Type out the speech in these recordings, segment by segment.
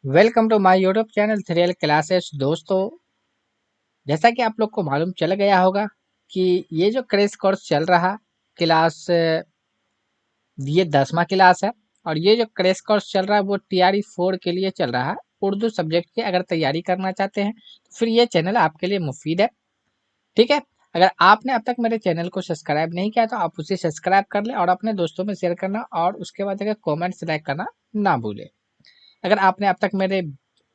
Welcome to my YouTube channel थ्रियल classes. दोस्तों, जैसा कि आप लोग को मालूम चल गया होगा कि ये जो क्रैश कोर्स चल रहा क्लास, ये 10वां क्लास है। और ये जो क्रैश कोर्स चल रहा है वो टीआरई 4 के लिए चल रहा है। उर्दू सब्जेक्ट की अगर तैयारी करना चाहते हैं तो फिर ये चैनल आपके लिए मुफीद है। ठीक है, अगर आपने अब तक मेरे चैनल को सब्सक्राइब नहीं किया तो आप उसे सब्सक्राइब कर लें और अपने दोस्तों में शेयर करना, और उसके बाद अगर कॉमेंट सेलेक्ट करना ना भूलें। अगर आपने अब तक मेरे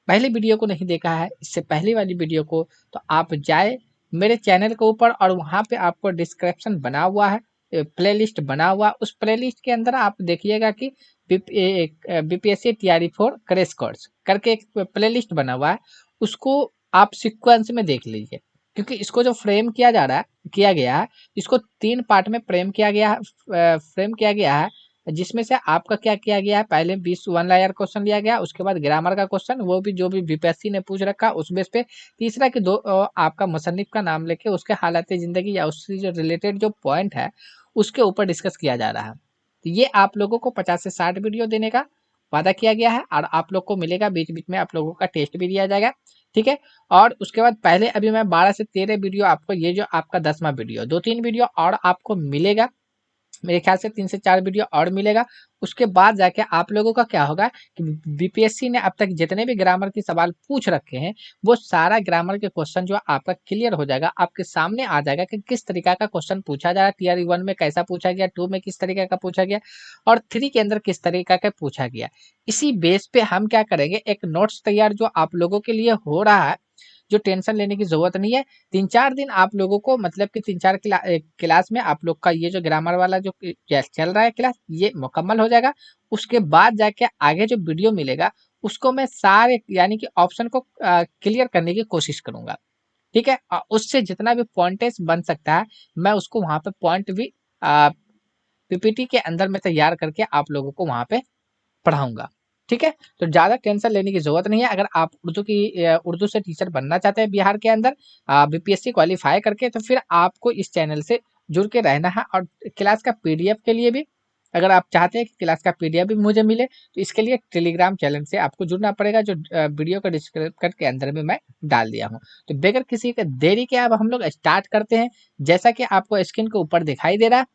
पहली वीडियो को नहीं देखा है, इससे पहली वाली वीडियो को, तो आप जाए मेरे चैनल के ऊपर और वहाँ पे आपको डिस्क्रिप्शन बना हुआ है, प्लेलिस्ट बना हुआ। उस प्लेलिस्ट के अंदर आप देखिएगा कि बीपीएससी टीआरई 4 क्रैश कोर्स करके एक प्लेलिस्ट बना हुआ है। उसको आप सीक्वेंस में देख लीजिए, क्योंकि इसको जो फ्रेम किया जा रहा है, किया गया है, इसको 3 पार्ट में फ्रेम किया गया है। जिसमें से आपका क्या किया गया है, पहले 20 वन लायर क्वेश्चन लिया गया, उसके बाद ग्रामर का क्वेश्चन, वो भी जो भी बीपीएससी ने पूछ रखा उस बेस पे। तीसरा कि आपका मुसन्निफ का नाम लेके उसके हालात जिंदगी या उससे जो रिलेटेड जो पॉइंट है उसके ऊपर डिस्कस किया जा रहा है। तो ये आप लोगों को 50 से 60 वीडियो देने का वादा किया गया है, और आप लोग को मिलेगा, बीच बीच में आप लोगों का टेस्ट भी दिया जाएगा। ठीक है, और उसके बाद पहले अभी मैं 12 से 13 वीडियो आपको, ये जो आपका 10वां वीडियो, 2-3 वीडियो और आपको मिलेगा। मेरे ख्याल से 3 से 4 वीडियो और मिलेगा। उसके बाद जाके आप लोगों का क्या होगा कि बीपीएससी ने अब तक जितने भी ग्रामर के सवाल पूछ रखे हैं वो सारा ग्रामर के क्वेश्चन जो आपका क्लियर हो जाएगा, आपके सामने आ जाएगा कि किस तरीका का क्वेश्चन पूछा जा रहा है। टीआरई 1 में कैसा पूछा गया, 2 में किस तरीके का पूछा गया, और 3 के अंदर किस तरीका का पूछा गया। इसी बेस पे हम क्या करेंगे, एक नोट्स तैयार जो आप लोगों के लिए हो रहा है, जो टेंशन लेने की जरूरत नहीं है। 3-4 दिन आप लोगों को, मतलब कि 3-4 क्लास में आप लोग का ये जो ग्रामर वाला जो चल रहा है क्लास, ये मुकम्मल हो जाएगा। उसके बाद जाके आगे जो वीडियो मिलेगा उसको मैं सारे यानी कि ऑप्शन को क्लियर करने की कोशिश करूंगा। ठीक है, उससे जितना भी पॉइंटेज बन सकता है मैं उसको वहां पे पॉइंट भी पीपीटी के अंदर में तैयार करके आप लोगों को वहां पे पढ़ाऊंगा। ठीक है, तो ज़्यादा टेंशन लेने की ज़रूरत नहीं है। अगर आप उर्दू से टीचर बनना चाहते हैं बिहार के अंदर, बीपीएससी क्वालीफाई करके, तो फिर आपको इस चैनल से जुड़ के रहना है। और क्लास का पीडीएफ के लिए भी, अगर आप चाहते हैं कि क्लास का पीडीएफ भी मुझे मिले, तो इसके लिए टेलीग्राम चैनल से आपको जुड़ना पड़ेगा, जो वीडियो का डिस्क्रिप्शन के अंदर में मैं डाल दिया हूँ। तो बगैर किसी के देरी के अब हम लोग स्टार्ट करते हैं। जैसा कि आपको स्क्रीन के ऊपर दिखाई दे रहा है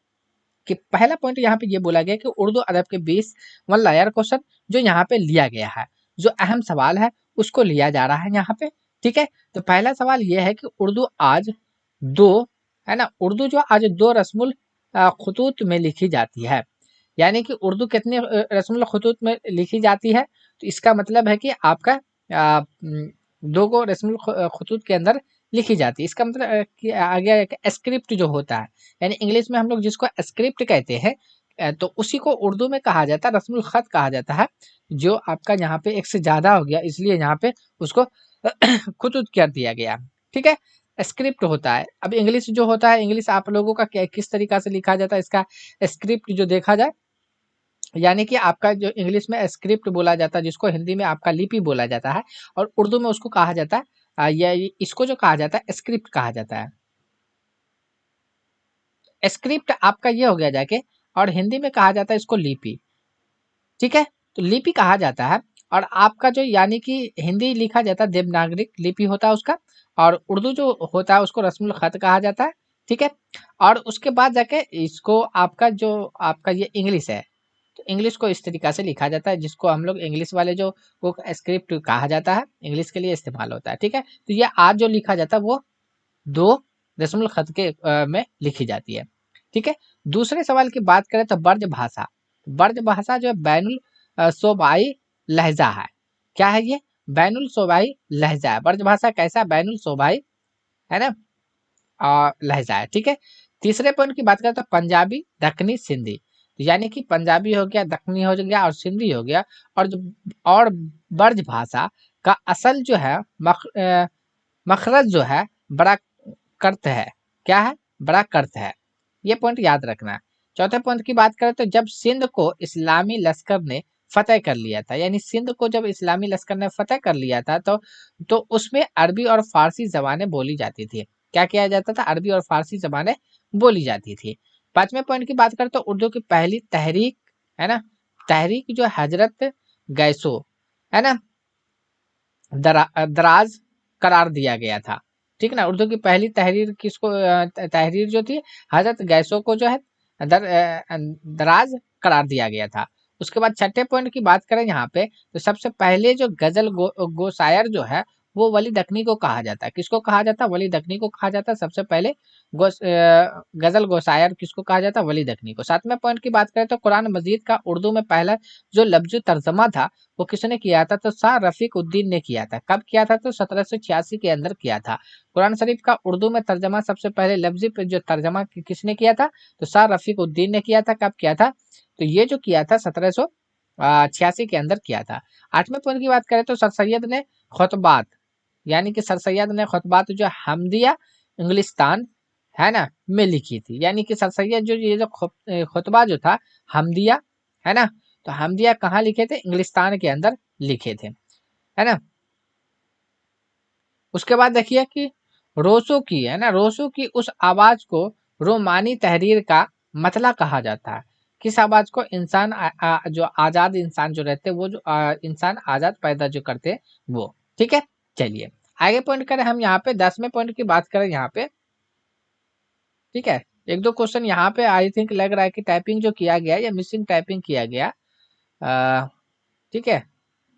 कि पहला पॉइंट यहाँ पे ये बोला गया कि उर्दू अदब के 20 वन लायर क्वेश्चन जो यहाँ पे लिया गया है, जो अहम सवाल है उसको लिया जा रहा है यहाँ पे। ठीक है, तो पहला सवाल ये है कि उर्दू आज दो, है ना, उर्दू जो आज दो रस्मुल खतूत में लिखी जाती है। यानी कि उर्दू कितने रस्मुल खतूत में लिखी जाती है, तो इसका मतलब है कि आपका दो को रस्मुल खतूत के अंदर लिखी जाती है। इसका मतलब कि आगे स्क्रिप्ट जो होता है, यानी इंग्लिश में हम लोग जिसको स्क्रिप्ट कहते हैं, तो उसी को उर्दू में कहा जाता है, रस्मुल खत कहा जाता है। जो आपका यहाँ पे एक से ज्यादा हो गया, इसलिए यहाँ पे उसको खुतूत कर दिया गया। ठीक है, स्क्रिप्ट होता है। अब इंग्लिश जो होता है, इंग्लिश आप लोगों का किस तरीका से लिखा जाता है, इसका स्क्रिप्ट जो देखा जाए, यानी कि आपका जो इंग्लिश में स्क्रिप्ट बोला जाता है, जिसको हिंदी में आपका लिपि बोला जाता है, और उर्दू में उसको कहा जाता है या इसको जो कहा जाता है स्क्रिप्ट कहा जाता है। स्क्रिप्ट आपका ये हो गया जाके, और हिंदी में कहा जाता है इसको लिपि। ठीक है, तो लिपि कहा जाता है। और आपका जो यानी कि हिंदी लिखा जाता है देवनागरिक लिपि होता है उसका, और उर्दू जो होता है उसको रस्मुल खत कहा जाता है। ठीक है, और उसके बाद जाके इसको आपका जो आपका ये इंग्लिश है, तो इंग्लिश को इस तरीका से लिखा जाता है, जिसको हम लोग इंग्लिश वाले जो वो स्क्रिप्ट कहा जाता है, इंग्लिश के लिए इस्तेमाल होता है। ठीक है, तो ये आज जो लिखा जाता है वो दो दशमलव खत के में लिखी जाती है। ठीक है, दूसरे सवाल की बात करें तो ब्रज भाषा। ब्रज भाषा जो है बैनुल सोबाई लहजा है। क्या है ये? बैनुल सोबाई लहजा है। ब्रज भाषा कैसा? बैनुल सोबाई, है ना, लहजा है। ठीक है, तीसरे पॉइंट की बात करें तो पंजाबी, दक्कनी, सिंधी। तो यानी कि पंजाबी हो गया, दक्कनी हो गया और सिंधी हो गया। और जो और ब्रज भाषा का असल जो है मखरज जो है बड़ा कर्त है। क्या है? बड़ा कर्त है। ये पॉइंट याद रखना। चौथे पॉइंट की बात करें तो जब सिंध को इस्लामी लश्कर ने फतेह कर लिया था, यानी सिंध को जब इस्लामी लश्कर ने फतेह कर लिया था, तो उसमें अरबी और फारसी जबानें बोली जाती थी। क्या किया जाता था? अरबी और फारसी जबानें बोली जाती थी। पांचवें पॉइंट की बात करें तो उर्दू की पहली तहरीक, है ना, तहरीक जो हजरत गैसो, है ना, दराज करार दिया गया था। ठीक ना। उर्दू की पहली तहरीर किसको तहरीर जो थी हजरत गैसो को जो है दराज करार दिया गया था। उसके बाद छठे पॉइंट की बात करें यहाँ पे, तो सबसे पहले जो गजल गोशायर जो है वो वली दखनी को कहा जाता है। किसको कहा जाता है? वली दखनी को कहा जाता है सबसे पहले। गजल गोशायर किसको कहा जाता है? वली दखनी को। सातवें पॉइंट की बात करें तो कुरान मजीद का उर्दू में पहला जो लफ्ज तर्जमा था वो किसने किया था? तो शाह रफीक उद्दीन ने किया था। कब किया था? तो 1786 के अंदर किया था। कुरान शरीफ का उर्दू में तर्जमा सबसे पहले लफ्जी पे जो तर्जमा किसने किया था? तो शाह रफीक उद्दीन ने किया था। कब किया था? तो ये जो किया था 1786 के अंदर किया था। आठवें पॉइंट की बात करें तो सर सैयद ने खुतबात, यानी कि सर सैयद ने खुतबात जो हमदिया इंग्लिस्तान है ना में लिखी थी। यानी कि सर सैयद जो ये जो खुतबा जो था हमदिया है ना, तो हमदिया कहाँ लिखे थे? इंग्लिस्तान के अंदर लिखे थे, है ना। उसके बाद देखिए कि रोसो की है ना, रोसो की उस आवाज को रोमानी तहरीर का मतला कहा जाता है। किस आवाज को? इंसान जो आजाद इंसान जो रहते वो जो इंसान आजाद पैदा जो करते वो। ठीक है, चलिए आगे पॉइंट करें हम यहाँ पे 10वें पॉइंट की बात करें यहाँ पे। ठीक है, एक दो क्वेश्चन यहाँ पे आई थिंक लग रहा है कि टाइपिंग जो किया गया या मिसिंग टाइपिंग किया गया। ठीक है,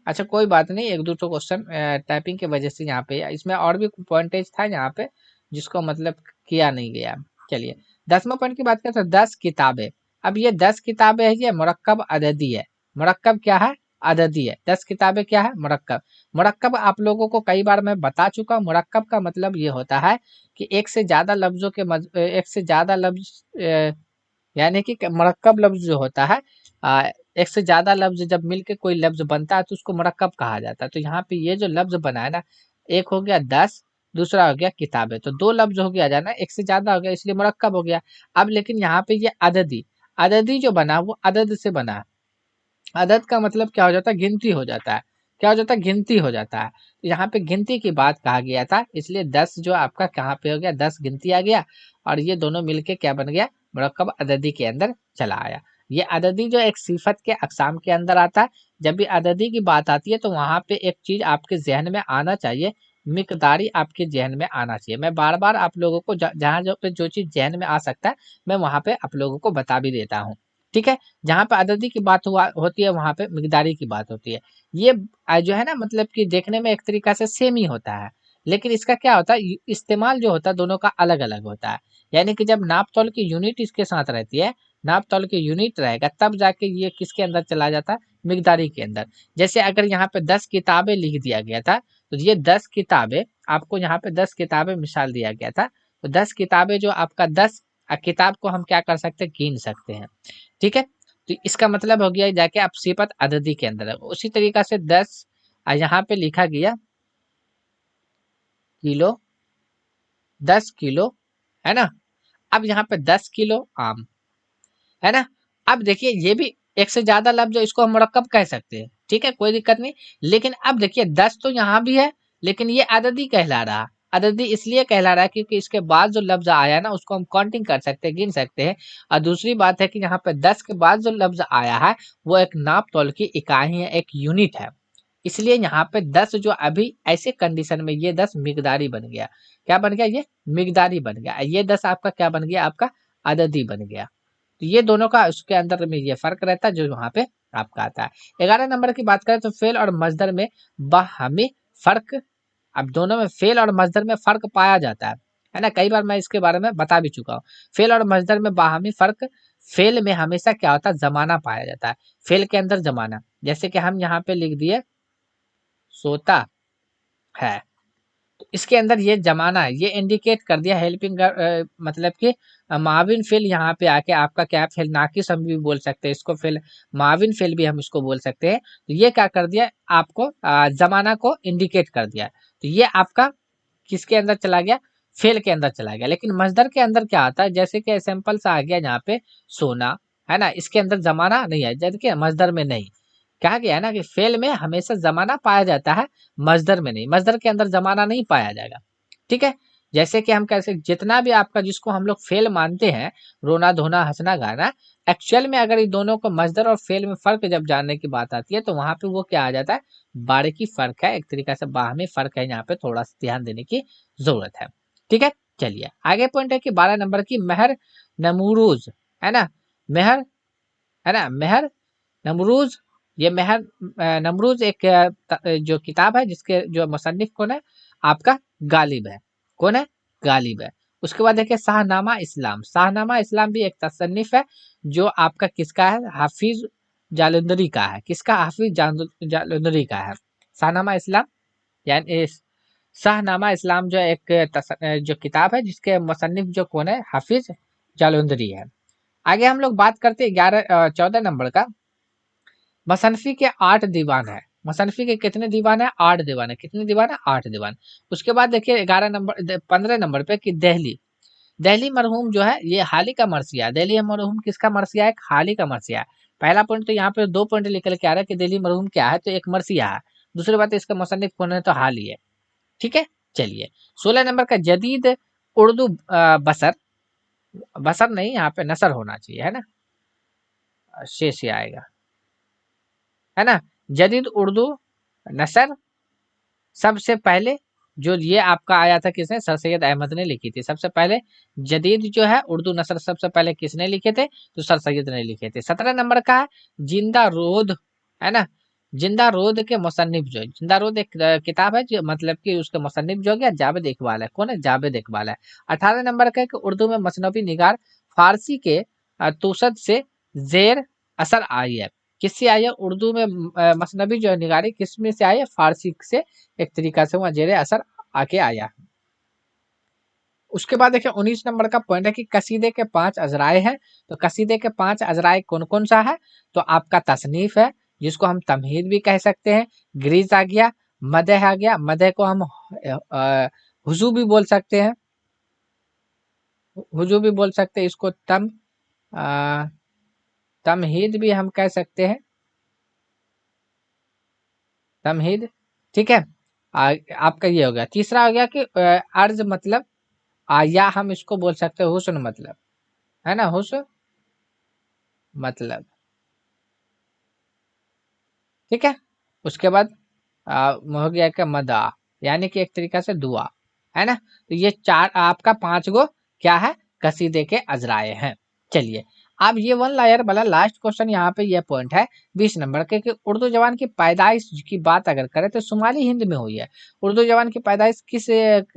अच्छा कोई बात नहीं, एक दो तो क्वेश्चन टाइपिंग की वजह से यहाँ पे, इसमें और भी पॉइंटेज था यहाँ पे जिसको मतलब किया नहीं गया। चलिए 10वां पॉइंट की बात करें तो 10 किताबें। अब ये 10 किताबें है, ये मुरक्कब अददी है। मुरक्कब क्या है? अददी है। 10 किताबें क्या है? मुरक्कब। मुरक्कब आप लोगों को कई बार मैं बता चुका हूँ। मुरक्कब का मतलब ये होता है कि एक से ज्यादा लफ्जों के एक से ज्यादा लफ्ज यानी कि मुरक्कब लफ्ज जो होता है एक से ज्यादा लफ्ज जब मिलके कोई लफ्ज बनता है तो उसको मुरक्कब कहा जाता है। तो यहाँ पे ये जो लफ्ज बना है ना, एक हो गया 10, दूसरा हो गया किताबें, तो दो लफ्ज हो गया जाना, एक से ज्यादा हो गया इसलिए मुरक्कब हो गया। अब लेकिन यहाँ पे ये अददी, अददी जो बना वो अदद से बना है। अदद का मतलब क्या हो जाता है? गिनती हो जाता है। क्या हो जाता है? गिनती हो जाता है। तो यहाँ पे गिनती की बात कहा गया था, इसलिए 10 जो आपका कहाँ पे हो गया? 10 गिनती आ गया, और ये दोनों मिलके क्या बन गया? मुरक्कब अददी के अंदर चला आया। ये अददी जो एक सिफत के अकसाम के अंदर आता है। जब भी अददी की बात आती है तो वहां पे एक चीज आपके जहन में आना चाहिए, मिकदारी आपके जहन में आना चाहिए। मैं बार बार आप लोगों को जहाँ जो पे जो चीज जहन में आ सकता है मैं वहां पे आप लोगों को बता भी देता हूँ। ठीक है, जहाँ पे अददी की बात हुआ होती है वहां पे मिकदारी की बात होती है। ये जो है ना मतलब कि देखने में एक तरीका से सेम ही होता है, लेकिन इसका क्या होता है? इस्तेमाल जो होता है दोनों का अलग अलग होता है। यानी कि जब नाप तौल की यूनिट इसके साथ रहती है, नाप तौल की यूनिट रहेगा तब जाके ये किसके अंदर चला जाता है? मिकदारी के अंदर। जैसे अगर यहाँ पे 10 किताबें लिख दिया गया था, तो ये 10 किताबें आपको यहाँ पे 10 किताबें मिसाल दिया गया था, तो 10 किताबें जो आपका 10 किताब को हम क्या कर सकते हैं? गिन सकते हैं। ठीक है, तो इसका मतलब हो गया जाके आप सिफत अददी के अंदर है। उसी तरीका से 10 यहाँ पे लिखा गया किलो, 10 किलो, है ना। अब यहाँ पे 10 किलो आम, है ना। अब देखिए ये भी एक से ज्यादा लफ्ज है, इसको हम मुरक्कब कह सकते हैं। ठीक है, कोई दिक्कत नहीं। लेकिन अब देखिए 10 तो यहाँ भी है, लेकिन ये अददी कहला रहा। अददी इसलिए कहला रहा है क्योंकि इसके बाद जो लफ्ज आया ना उसको हम काउंटिंग कर सकते हैं, गिन सकते हैं। और दूसरी बात है कि यहाँ पे 10 के बाद जो लफ्ज आया है वो एक नाप तौल की इकाई है, एक यूनिट है। इसलिए यहाँ पे 10 जो अभी ऐसे कंडीशन में ये 10 मिकदारी बन गया। क्या बन गया? ये मिकदारी बन गया। ये 10 आपका क्या बन गया? आपका अददी बन गया। तो ये दोनों का उसके अंदर में ये फर्क रहता है जो वहां पे आपका आता है। 11 नंबर की बात करें तो फेल और मजदर में बाहमी फर्क। अब दोनों में फेल और मजदर में फर्क पाया जाता है ना। कई बार मैं इसके बारे में बता भी चुका हूँ। फेल और मजदर में बाहमी फर्क। फेल में हमेशा क्या होता है? जमाना पाया जाता है। फेल के अंदर जमाना, जैसे कि हम यहाँ पे लिख दिए सोता है, तो इसके अंदर ये जमाना है, ये इंडिकेट कर दिया हेल्पिंग मतलब कि माविन फेल यहाँ पे आके आपका क्या फेल नाकिस हम भी बोल सकते हैं इसको, फेल माविन फेल भी हम इसको बोल सकते हैं। तो ये क्या कर दिया? आपको जमाना को इंडिकेट कर दिया। तो ये आपका किसके अंदर चला गया? फेल के अंदर चला गया। लेकिन मजदर के अंदर क्या आता है? जैसे कि सैंपल सा आ गया यहाँ पे सोना, है ना, इसके अंदर जमाना नहीं है, जबकि मजदर में नहीं। कहा गया है ना कि फेल में हमेशा जमाना पाया जाता है, मजदर में नहीं। मजदर के अंदर जमाना नहीं पाया जाएगा। ठीक है, जैसे कि हम कैसे जितना भी आपका जिसको हम लोग फेल मानते हैं, रोना धोना हंसना गाना, एक्चुअल में अगर ये दोनों को मजदर और फेल में फर्क जब जानने की बात आती है तो वहां पे वो क्या आ जाता है, बारीकी फर्क है, एक तरीका से बाहमी फर्क है, यहाँ पे थोड़ा सा ध्यान देने की जरूरत है। ठीक है, चलिए आगे पॉइंट है कि 12 नंबर की मेहर नमरूज, है ना, मेहर, है ना, मेहर नमरूज। ये मेहर नमरूज एक जो किताब है जिसके जो मुसन्निफ कौन है, आपका गालिब है। कौन है, गालिब है। उसके बाद देखिए शाहनामा इस्लाम, शाहनामा इस्लाम भी एक तसन्निफ है जो आपका किसका है, हाफिज जालंधरी का है। किसका, हाफिज जालंधरी का है शाहनामा इस्लाम। यानी शाहनामा इस्लाम जो एक जो किताब है जिसके मुसन्निफ जो कौन है, हाफिज जालंधरी है। आगे हम लोग बात करते हैं 14 नंबर का। मसनफी के 8 दीवान है। मसनफी के कितने दीवान है, 8 दीवान है। कितने दीवान है, 8 दीवान। उसके बाद देखिए 15 नंबर पे कि दहली, दहली मरहूम जो है ये हाली का मरसिया है। दहली मरहूम किसका मरसिया है, हाली का मरसिया है। पहला पॉइंट तो यहाँ पे 2 पॉइंट निकल के आ रहा है कि दिल्ली मरहूम क्या है, तो एक मरसिया है। दूसरी बात है इसका मुसन्निफ कौन है, तो हाली है। ठीक है, चलिए 16 नंबर का जदीद उर्दू बसर, बसर नहीं यहाँ पे नसर होना चाहिए, है ना, शेष ही आएगा, है ना। जदीद उर्दू नसर सबसे पहले जो ये आपका आया था किसने, सर सैयद अहमद ने लिखी थी सबसे पहले। जदीद जो है उर्दू नसर सबसे पहले किसने लिखे थे, तो सर सैयद ने लिखे थे। 17 नंबर का है जिंदा रोद, है ना, जिंदा रोद के मुसन्निफ जो है, जिंदा रोद एक किताब है जो मतलब कि उसके मुसन्निफ जो है जावेद इकबाल है। कौन है, जावेद इकबाल है। 18 नंबर का है कि उर्दू में मसनवी निगार फारसी के तुसद से जेर असर आई है। किससे आई है, उर्दू में मसनवी जो है निगारी किस में से आई है, फारसी से एक तरीका से वहाँ जेर असर आके आया। उसके बाद देखिए 19 नंबर का पॉइंट है कि कसीदे के 5 अजराए हैं। तो कसीदे के 5 अजराए कौन कौन सा है, तो आपका तसनीफ है जिसको हम तमहीद भी कह सकते हैं, ग्रीज आ गया, मदह आ गया, मदह को हम हुजू भी बोल सकते हैं, हुजू भी बोल सकते हैं इसको, अ, तमहीद भी हम कह सकते हैं, तमहीद। ठीक है, आपका ये हो गया। तीसरा हो गया कि अर्ज मतलब या हम इसको बोल सकते हैं हुस्न मतलब, है ना, हुस्न मतलब। ठीक है, उसके बाद हो गया क्या, मदा, यानी कि एक तरीका से दुआ, है ना। तो ये चार आपका 5 गो क्या है, कसीदे के अजराए हैं। चलिए अब ये वन लायर वाला लास्ट क्वेश्चन यहाँ पे ये पॉइंट है 20 नंबर के कि उर्दू जबान की पैदाइश की बात अगर करें तो शुमाली हिंद में हुई है। उर्दू जबान की पैदाइश किस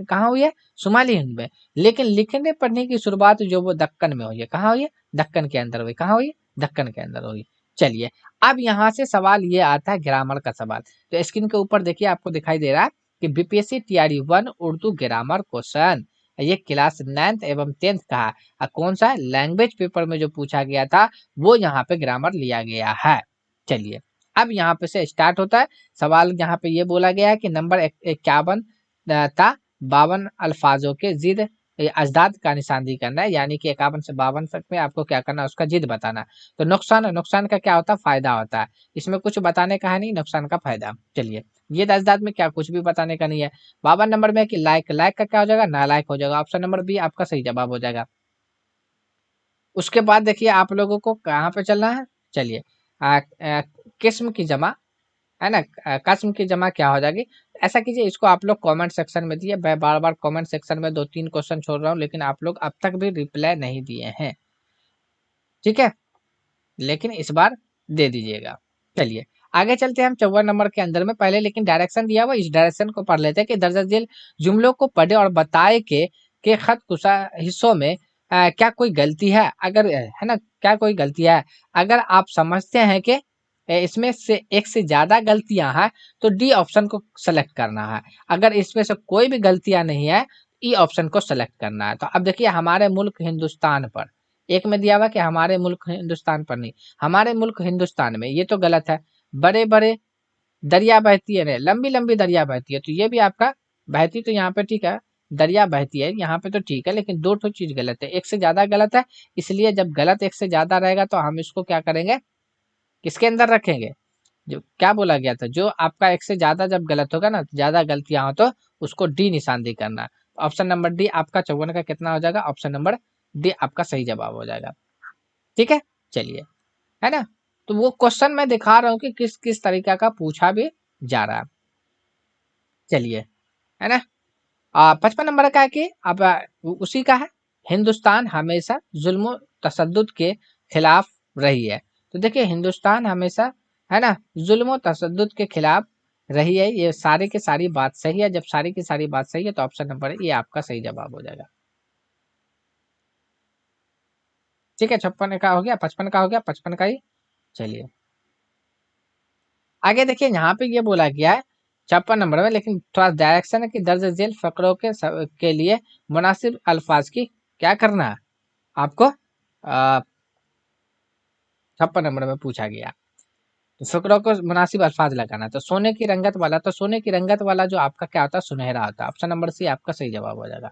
कहाँ हुई है, शुमाली हिंद में। लेकिन लिखने पढ़ने की शुरुआत जो वो दक्कन में हुई है, कहाँ हुई है, दक्कन के अंदर हुई, कहाँ हुई है, दक्कन के अंदर हुई। चलिए अब यहाँ से सवाल ये आता है ग्रामर का सवाल। तो स्क्रीन के ऊपर देखिए आपको दिखाई दे रहा है कि BPSC TRE 1 Urdu grammar question, ये क्लास 9th एवं 10th का है। कौन सा है, लैंग्वेज पेपर में जो पूछा गया था वो यहाँ पे ग्रामर लिया गया है। चलिए अब यहाँ पे से स्टार्ट होता है सवाल। यहाँ पे ये बोला गया है कि नंबर 51 था 52 अल्फाजों के जिद अजदाद का निशानदेही करना है, यानी कि 51 से 52 तक में आपको क्या करना है, उसका जिद बताना। तो नुकसान, नुकसान का क्या होता है, फायदा होता है। इसमें कुछ बताने का है नहीं, नुकसान का फायदा। चलिए ये अजदाद में क्या कुछ भी बताने का नहीं है। 52 नंबर में कि लायक, लायक का क्या हो जाएगा, नालायक हो जाएगा। ऑप्शन नंबर बी आपका सही जवाब हो जाएगा। उसके बाद देखिए आप लोगों को कहाँ पे चलना है, चलिए किस्म की जमा, है ना, कस्म की जमा क्या हो जाएगी। ऐसा कीजिए इसको आप लोग कमेंट सेक्शन में दिए, मैं बार बार कमेंट सेक्शन में 2-3 क्वेश्चन छोड़ रहा हूँ लेकिन आप लोग अब तक भी रिप्लाई नहीं दिए हैं। ठीक है, लेकिन इस बार दे दीजिएगा। चलिए आगे चलते हैं हम 54 नंबर के अंदर में। पहले लेकिन डायरेक्शन दिया हुआ, इस डायरेक्शन को पढ़ लेते हैं कि दर्ज झेल जुमलों को पढ़े और बताए के खत कुशा हिस्सों में क्या कोई गलती है, अगर है ना, क्या कोई गलती है। अगर आप समझते हैं कि इसमें से एक से ज्यादा गलतियां हैं तो डी ऑप्शन को सेलेक्ट करना है। अगर इसमें से कोई भी गलतियां नहीं है, ई ऑप्शन को सेलेक्ट करना है। तो अब देखिए हमारे मुल्क हिंदुस्तान पर, एक में दिया हुआ कि हमारे मुल्क हिंदुस्तान पर नहीं, हमारे मुल्क हिंदुस्तान में, ये तो गलत है। बड़े बड़े दरिया बहती है, लंबी लंबी दरिया बहती है, तो ये भी आपका बहती तो यहाँ पे ठीक है, दरिया बहती है यहाँ पे तो ठीक है, लेकिन दो ठो चीज गलत है, एक से ज्यादा गलत है। इसलिए जब गलत एक से ज्यादा रहेगा तो हम इसको क्या करेंगे, किसके अंदर रखेंगे, जो क्या बोला गया था, जो आपका एक से ज्यादा जब गलत होगा ना, ज्यादा गलतियां हो तो उसको डी निशानदेही करना। ऑप्शन नंबर डी आपका 54 का कितना हो जाएगा, ऑप्शन नंबर डी आपका सही जवाब हो जाएगा। ठीक है, चलिए, है ना। तो वो क्वेश्चन मैं दिखा रहा हूँ कि किस किस तरीका का पूछा भी जा रहा है। चलिए, है ना। 55 नंबर का है कि अब उसी का है, हिंदुस्तान हमेशा जुल्म तशद्दुद के खिलाफ रही है। तो देखिए, हिंदुस्तान हमेशा, है ना, जुल्म तशद्दुद के खिलाफ रही है। ये सारी की सारी बात सही है। जब सारी की सारी बात सही है तो ऑप्शन नंबर ये आपका सही जवाब हो जाएगा। ठीक है, 56 का हो गया, 55 का हो गया, 55 का ही। चलिए, आगे देखिए, यहाँ पे ये बोला गया है 56 नंबर में, लेकिन थोड़ा डायरेक्शन है कि दर्ज झेल फकरों के लिए मुनासिब अल्फाज की क्या करना है आपको। 56 नंबर में पूछा गया, तो फकरों को मुनासिब अल्फाज लगाना। तो सोने की रंगत वाला, तो सोने की रंगत वाला जो आपका क्या होता है, सुनहरा होता है। ऑप्शन नंबर सी आपका सही जवाब हो जाएगा।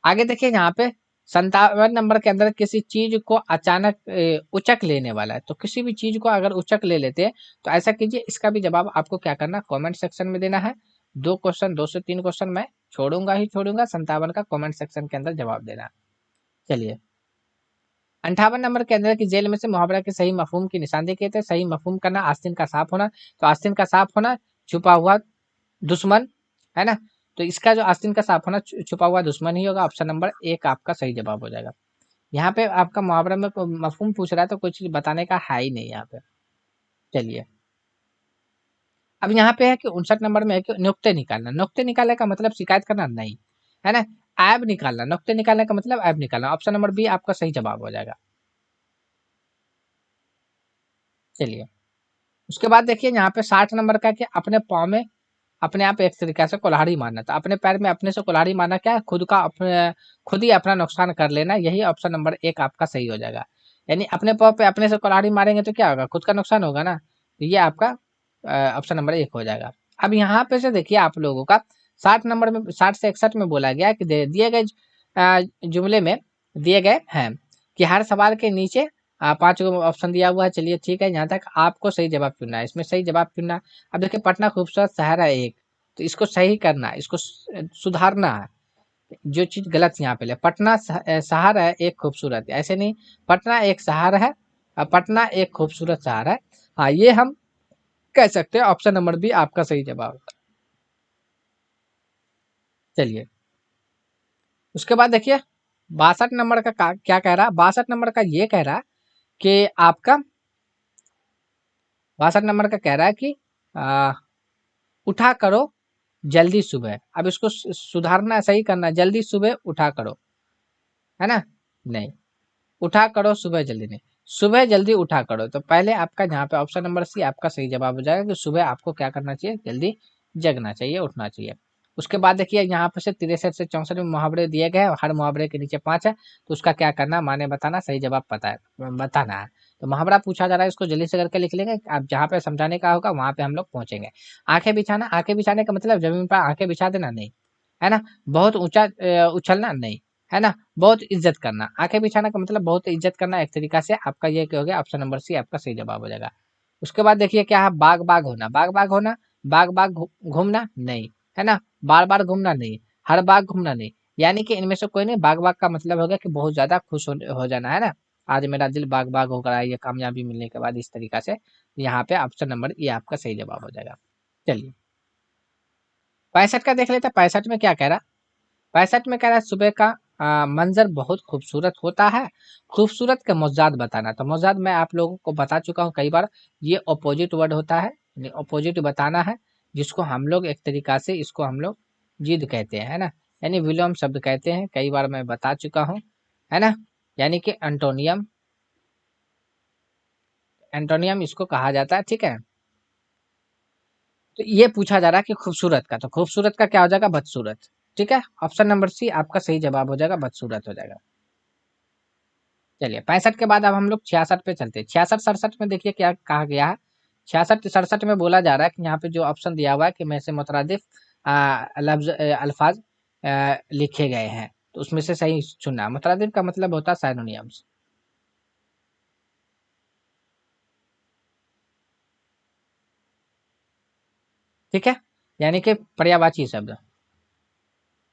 आगे देखिए, यहाँ पे 57 नंबर के अंदर किसी चीज को अचानक उचक लेने वाला है। तो किसी भी चीज को अगर उचक ले लेते हैं तो ऐसा कीजिए, इसका भी जवाब आपको क्या करना, कमेंट सेक्शन में देना है। दो क्वेश्चन, 2 से 3 क्वेश्चन मैं छोड़ूंगा ही छोड़ूंगा, 57 का कमेंट सेक्शन के अंदर जवाब देना। चलिए, 58 नंबर के अंदर की जेल में से मुहावरा के सही मफहूम की निशानदेही कहते हैं। सही मफहूम करना, आस्तीन का साफ होना। तो आस्तीन का साफ होना, छुपा हुआ दुश्मन, है ना। तो इसका जो आस्तीन का साफ होना, छुपा हुआ दुश्मन ही होगा। ऑप्शन नंबर एक आपका सही जवाब हो जाएगा। यहाँ पे आपका मुहावरा में मफहूम पूछ रहा है तो कोई चीज बताने का है ही नहीं यहाँ पे। चलिए, अब यहाँ पे है कि 59 नंबर में है कि नुक्ते निकालना। नुक्ते निकालने का मतलब शिकायत करना नहीं, है ना। ऐब निकालना, नुक्ते निकालने का मतलब ऐब निकालना। ऑप्शन नंबर बी आपका सही जवाब हो जाएगा। चलिए, उसके बाद देखिए, यहाँ पे 60 नंबर का कि अपने पाँव में अपने आप एक तरीका से कुल्हाड़ी मारना। तो अपने पैर में अपने से कुल्हाड़ी मारना क्या है, खुद का अपने, खुद ही अपना नुकसान कर लेना। यही ऑप्शन नंबर एक आपका सही हो जाएगा। यानी अपने पाँव पे अपने से कुल्हाड़ी मारेंगे तो क्या होगा, खुद का नुकसान होगा ना। तो ये आपका ऑप्शन नंबर एक हो जाएगा। अब यहाँ पे से देखिए, आप लोगों का 60 नंबर में, 60 से 61 में बोला गया है कि दिए गए जुमले में दिए गए हैं कि हर सवाल के नीचे 5 ऑप्शन दिया हुआ है। चलिए, ठीक है, यहाँ तक आपको सही जवाब चुनना है, इसमें सही जवाब चुनना है। अब देखिए, पटना खूबसूरत शहर है एक, तो इसको सही करना है, इसको सुधारना है। जो चीज गलत यहाँ पे ले, पटना शहर है एक खूबसूरत, ऐसे नहीं, पटना एक शहर है, पटना एक खूबसूरत शहर है। हाँ, ये हम कह सकते हैं। ऑप्शन नंबर बी आपका सही जवाब। चलिए, उसके बाद देखिए, 62 नंबर का क्या कह रहा है, 62 नंबर का ये कह रहा है कि आपका 62 नंबर का कह रहा है कि आ, उठा करो जल्दी सुबह। अब इसको सुधारना, सही करना, जल्दी सुबह उठा करो, है ना। नहीं, उठा करो सुबह जल्दी नहीं, सुबह जल्दी उठा करो। तो पहले आपका यहाँ पे ऑप्शन नंबर सी आपका सही जवाब हो जाएगा कि सुबह आपको क्या करना चाहिए, जल्दी जगना चाहिए, उठना चाहिए। उसके बाद देखिए, यहाँ पे से 63 से 64 में मुहावरे दिए गए हैं, हर मुहावरे के नीचे 5 है। तो उसका क्या करना, माने बताना, सही जवाब पता है, बताना है। तो मुहावरा पूछा जा रहा है, इसको जल्दी से करके लिख लेंगे। आप जहाँ पे समझाने का होगा वहां पे हम लोग पहुंचेंगे। आंखें बिछाना, आंखें बिछाने का मतलब जमीन पर आंखें बिछा देना नहीं, है ना। बहुत ऊंचा उछलना नहीं, है ना। बहुत इज्जत करना, आंखें बिछाना का मतलब बहुत इज्जत करना, एक तरीका से आपका ये क्या हो गया, ऑप्शन नंबर सी आपका सही जवाब हो जाएगा। उसके बाद देखिए, क्या है, बाग बाग होना, बाग बाग होना, बाग बाग घूमना नहीं, है ना। बार बार घूमना नहीं, हर बाग घूमना नहीं। यानी कि इनमें से कोई नहीं। बाग बाग का मतलब हो गया कि बहुत ज्यादा खुश हो जाना, है ना। आज मेरा दिल बाग बाग होकर आई है कामयाबी मिलने के बाद, इस तरीका से। यहाँ पे ऑप्शन नंबर ये आपका सही जवाब हो जाएगा। चलिए, 65 का देख लेते हैं। 65 में क्या कह रहा, 65 में कह रहा है सुबह का मंजर बहुत खूबसूरत होता है। खूबसूरत का मुज़ात बताना। तो मुज़ात मैं आप लोगों को बता चुका हूँ कई बार, ये अपोजिट वर्ड होता है, यानी अपोजिट बताना है, जिसको हम लोग एक तरीका से, इसको हम लोग जिद कहते हैं, है ना। यानी विलोम शब्द कहते हैं, कई बार मैं बता चुका हूँ, है ना। यानी कि एंटोनियम, एंटोनियम इसको कहा जाता है, ठीक है। तो ये पूछा जा रहा है कि खूबसूरत का, तो खूबसूरत का क्या हो जाएगा, बदसूरत। ठीक है, ऑप्शन नंबर सी आपका सही जवाब हो जाएगा, बदसूरत हो जाएगा। चलिए, 65 के बाद अब हम लोग 66 पे चलते हैं। 66 67 में देखिए क्या कहा गया है। 66 67 में बोला जा रहा है कि यहाँ पे जो ऑप्शन दिया हुआ है कि में से मुतरादिफ लफ्ज अल्फाज लिखे गए हैं, तो उसमें से सही चुनना। मुतरादिफ का मतलब होता है साइनोनियम्स, ठीक है, यानी कि पर्यायवाची शब्द।